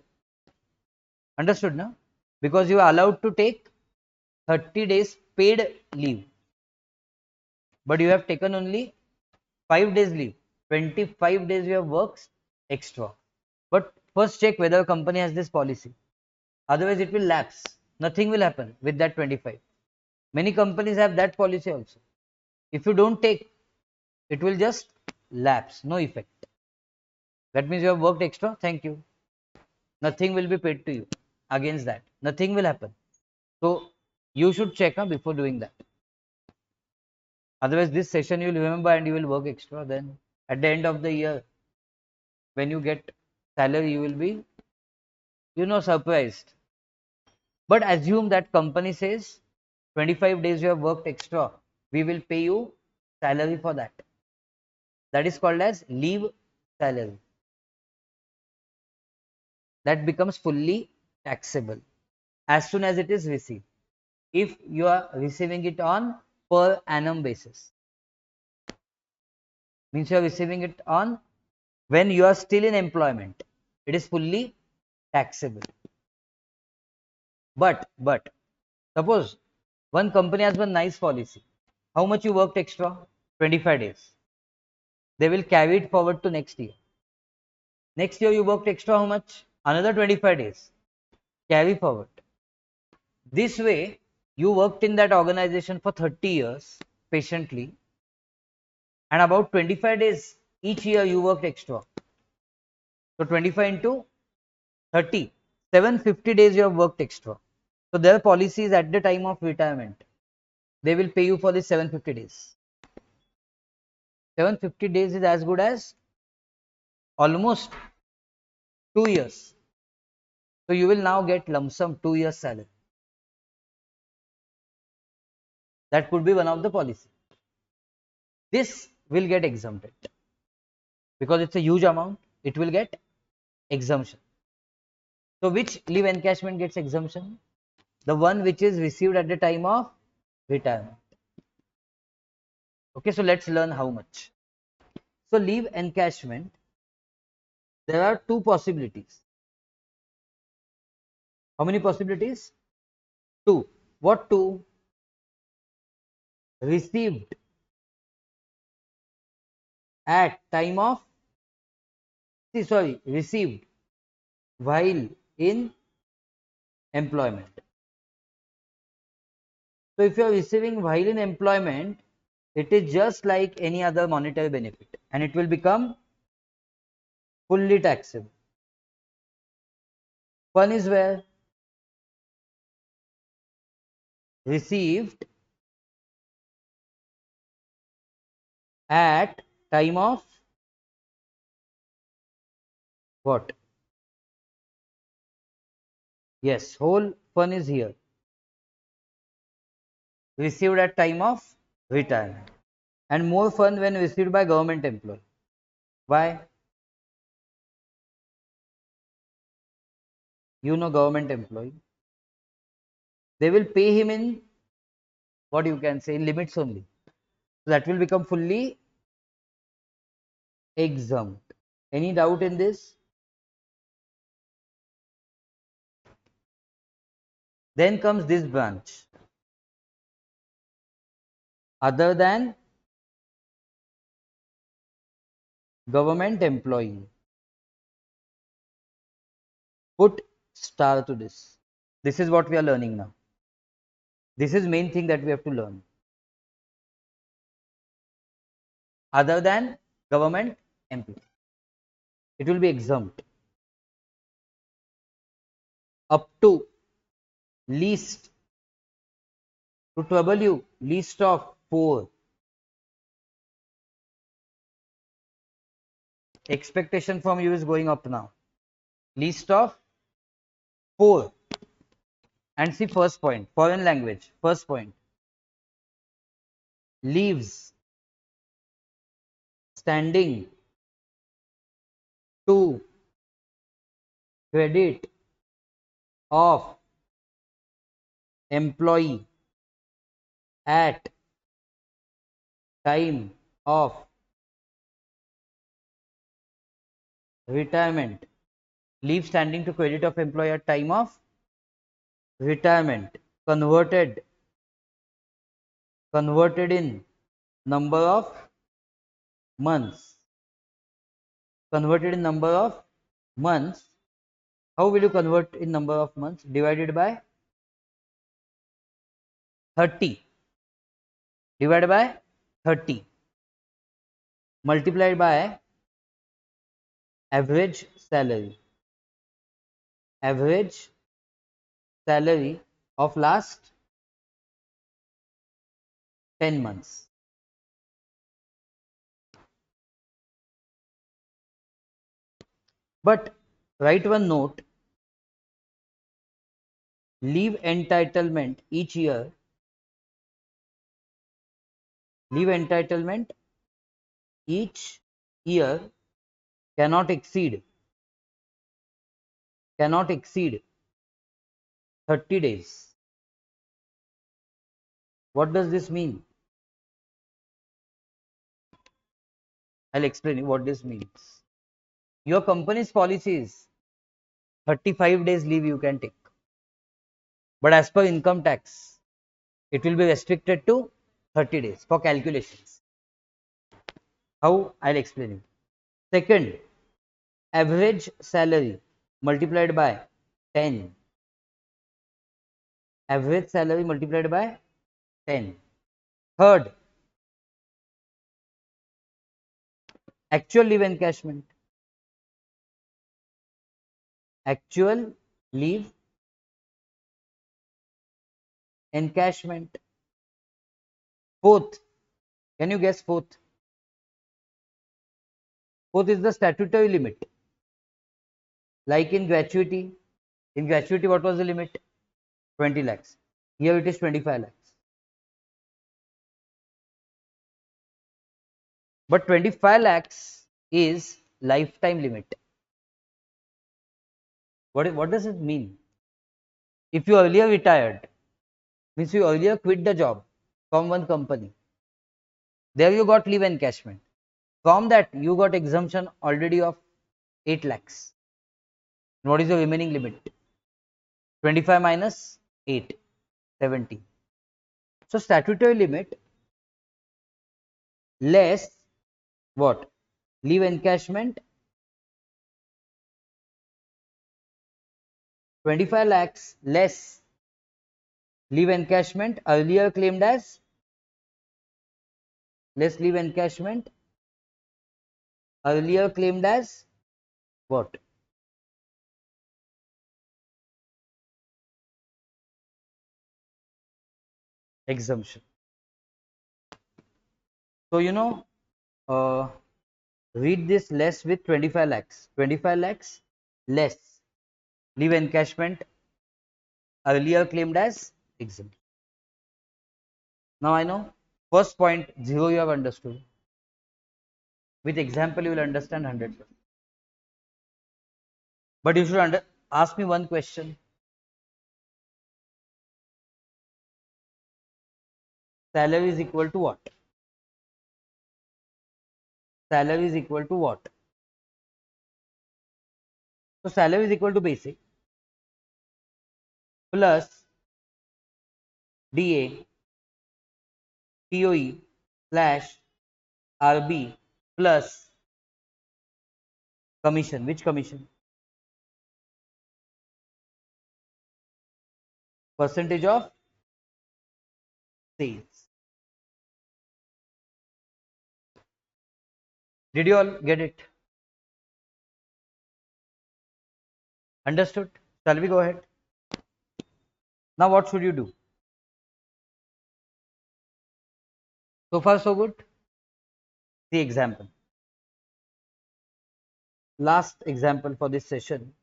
Understood, no? Because you are allowed to take 30 days paid leave. But you have taken only 5 days leave. 25 days you have worked extra. But first check whether a company has this policy. Otherwise it will lapse. Nothing will happen with that 25. Many companies have that policy also. If you don't take, it will just lapse, no effect. That means you have worked extra. Thank you. Nothing will be paid to you against that. Nothing will happen. So you should check before doing that. Otherwise, this session you will remember and you will work extra. Then at the end of the year, when you get salary, you will be, surprised. But assume that company says 25 days you have worked extra. We will pay you salary for that. That is called as leave salary. That becomes fully taxable as soon as it is received. If you are receiving it on per annum basis, means you are receiving it on when you are still in employment, it is fully taxable. But suppose one company has one nice policy. How much you worked extra? 25 days. They will carry it forward to next year. Next year you worked extra how much? Another 25 days. Carry forward. This way, you worked in that organization for 30 years patiently, and about 25 days each year you worked extra. So 25 into 30, 750 days you have worked extra. So their policy is at the time of retirement, they will pay you for the 750 days. 750 days is as good as almost 2 years. So you will now get lump sum 2 years salary. That could be one of the policy. This will get exempted because it's a huge amount. It will get exemption. So which leave encashment gets exemption? The one which is received at the time of retirement. Okay, so let's learn how much. So leave encashment, there are two possibilities. How many possibilities? Two. What two? Received at time of, received while in employment. So if you are receiving while in employment, it is just like any other monetary benefit and it will become fully taxable. One is where received at time of what? Yes, whole fun is here. Received at time of retirement. And more fun when received by government employee. Why? Government employee. They will pay him in what you can say limits only. So that will become fully exempt. Any doubt in this? Then comes this branch. Other than government employee. Put star to this. This is what we are learning now. This is main thing that we have to learn. Other than government employee. It will be exempt. Up to least, to trouble you, least of 4. Expectation from you is going up now. Least of 4. And see first point, foreign language. First point. Leaves standing to credit of employee at time of retirement. Leave standing to credit of employee at time of retirement. Converted in number of months. Converted in number of months. How will you convert in number of months? Divided by 30. Divided by 30. Multiplied by average salary. average salary of last 10 months. But write one note, leave entitlement each year, leave entitlement each year cannot exceed 30 days. What does this mean? I'll explain you what this means. Your company's policy is 35 days leave you can take. But as per income tax, it will be restricted to 30 days for calculations. How? I'll explain you. Second, average salary multiplied by 10. Average salary multiplied by 10. Third, actual leave encashment. Actual leave encashment. Fourth, can you guess fourth? Fourth is the statutory limit. Like in gratuity, what was the limit? 20 lakhs. Here it is 25 lakhs. But 25 lakhs is lifetime limit. What does it mean? If you earlier retired, means you earlier quit the job from one company. There you got leave encashment. From that, you got exemption already of 8 lakhs. What is the remaining limit? 25 minus 8, 70. So statutory limit less what? Leave encashment 25 lakhs less leave encashment earlier claimed as less leave encashment earlier claimed as what? Exemption. So read this less with 25 lakhs. 25 lakhs less leave encashment earlier claimed as exempt. Now I know first point 0 you have understood. With example you will understand 100%. But you should ask me one question. Salary is equal to what? Salary is equal to what? So salary is equal to basic plus DA TOE slash RB plus commission. Which commission? Percentage of sales. Did you all get it? Understood? Shall we go ahead? Now what should you do? So far so good? The example. Last example for this session.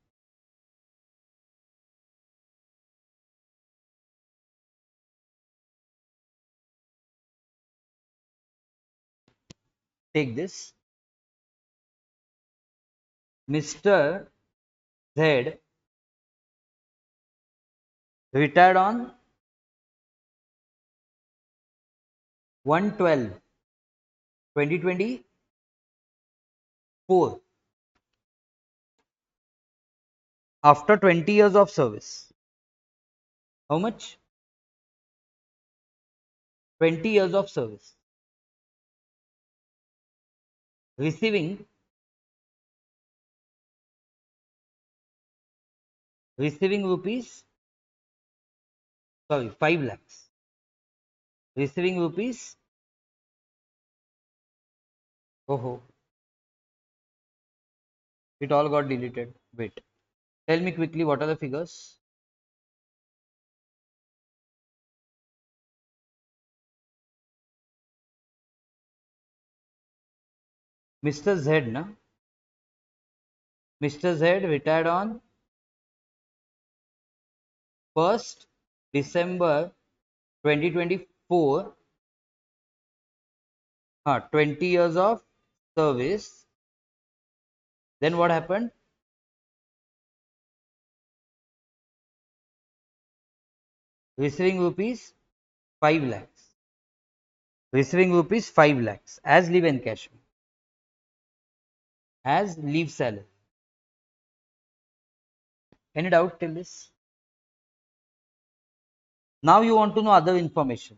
Take this. Mr. Z retired on 1/12/2024 after 20 years of service. How much? 20 years of service. Receiving rupees, sorry, 5 lakhs. Receiving rupees, oh, it all got deleted. Wait, Tell me quickly what are the figures? Mr. Z, na? Mr. Z retired on 1st December 2024. 20 years of service. Then what happened? Receiving rupees 5 lakhs. Receiving rupees 5 lakhs as leave encashment, as leave salary. Any doubt till this? Now you want to know other information.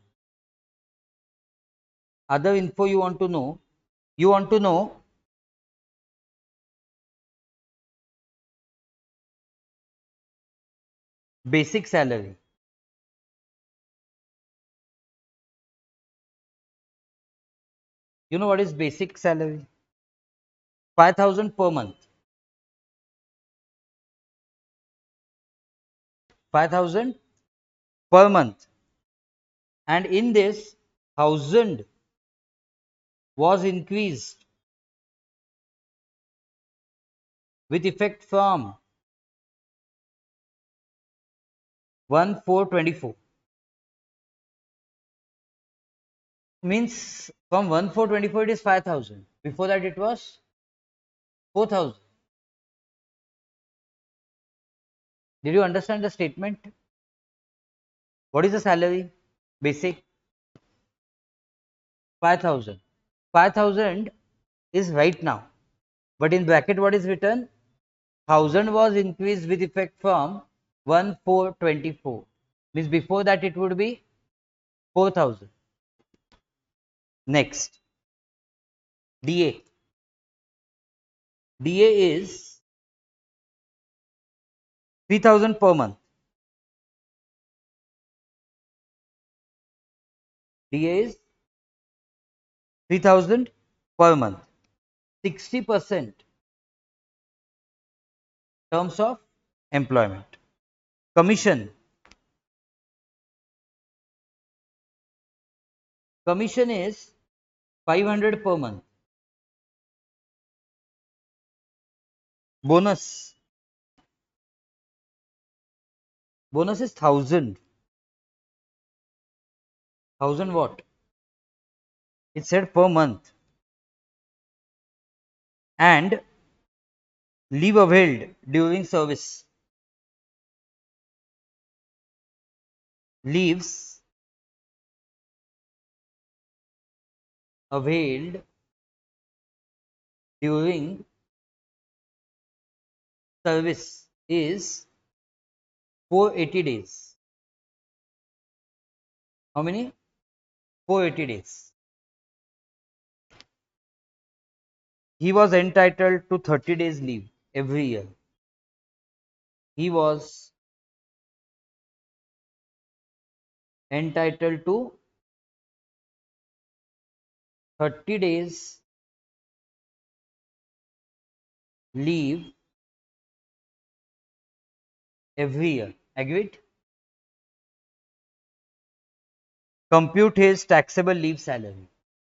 Other info you want to know. You want to know basic salary. You know what is basic salary? 5,000 per month. 5,000 per month. And in this, 1,000 was increased with effect from 1/4/24. Means from 1/4/24 it is 5,000. Before that it was 4,000. Did you understand the statement? What is the salary? Basic 5,000. 5,000 is right now. But in bracket what is written? 1,000 was increased with effect from 1/4/24. Means before that it would be 4,000. Next, DA. DA is 3,000 per month. DA is 3,000 per month. 60% terms of employment. Commission. Commission is 500 per month. Bonus. Bonus is 1,000. 1,000 what? It said per month. And leave availed during service. Leaves availed during service is 480 days. How many? 480 days. He was entitled to 30 days leave every year. He was entitled to 30 days leave every year. Agreed? Compute his taxable leave salary.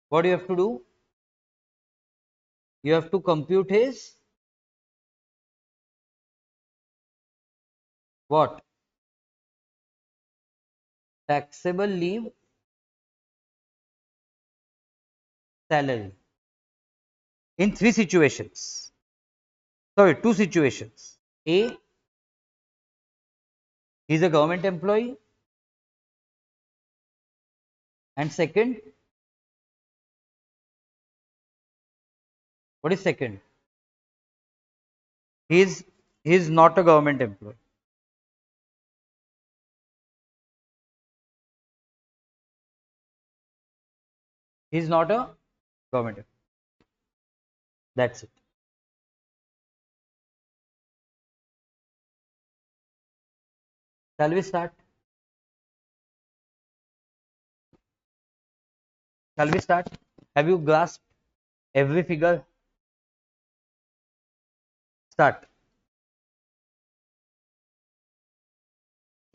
What do you have to do? You have to compute his what? Taxable leave salary in three situations. Sorry, two situations. A, he is a government employee, and second, what is second? He is not a government employee. He is not a government employee. That's it. Shall we start? Shall we start? Have you grasped every figure? Start.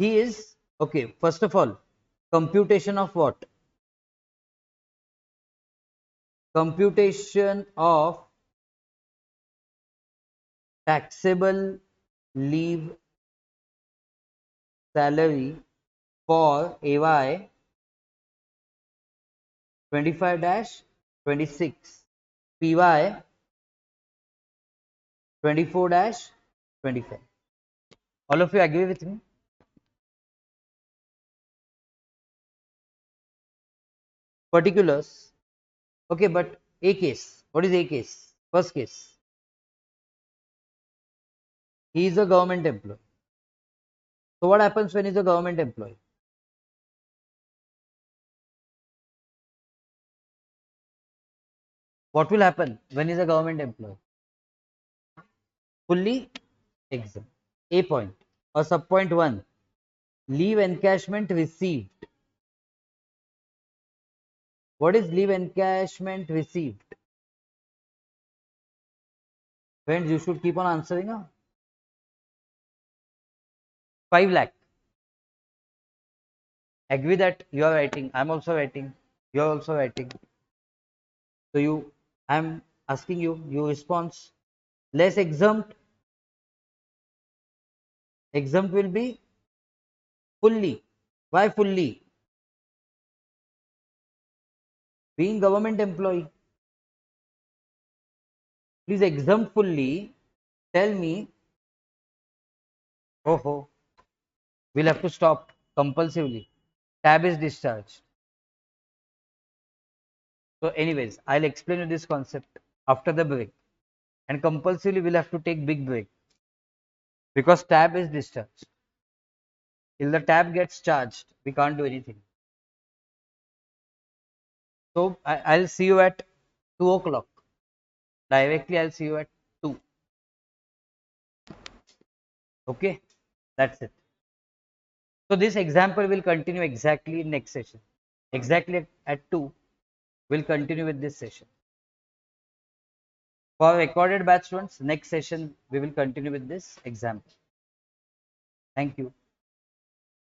He is, okay, first of all, computation of what? Computation of taxable leave salary for AY 25-26, PY 24-25. All of you agree with me? Particulars. Okay, but A case. What is A case? First case. He is a government employee. So what happens when he is a government employee? What will happen when he is a government employee? Fully exempt. A point or sub point 1. Leave encashment received. What is leave encashment received? Friends, you should keep on answering. 5 lakh. Agree that you are writing. I'm also writing. You are also writing. So I'm asking you, you response. Less exempt. Exempt will be fully. Why fully? Being government employee. Please exempt fully. Tell me. Oh, we'll have to stop compulsively. Tab is discharged. So anyways, I'll explain you this concept after the break. And compulsively we'll have to take big break. Because tab is discharged. Till the tab gets charged, we can't do anything. So I'll see you at 2 o'clock. Directly I'll see you at 2. Okay, that's it. So this example will continue exactly in next session. Exactly at 2, we'll continue with this session. For recorded batch students, next session we will continue with this example. Thank you.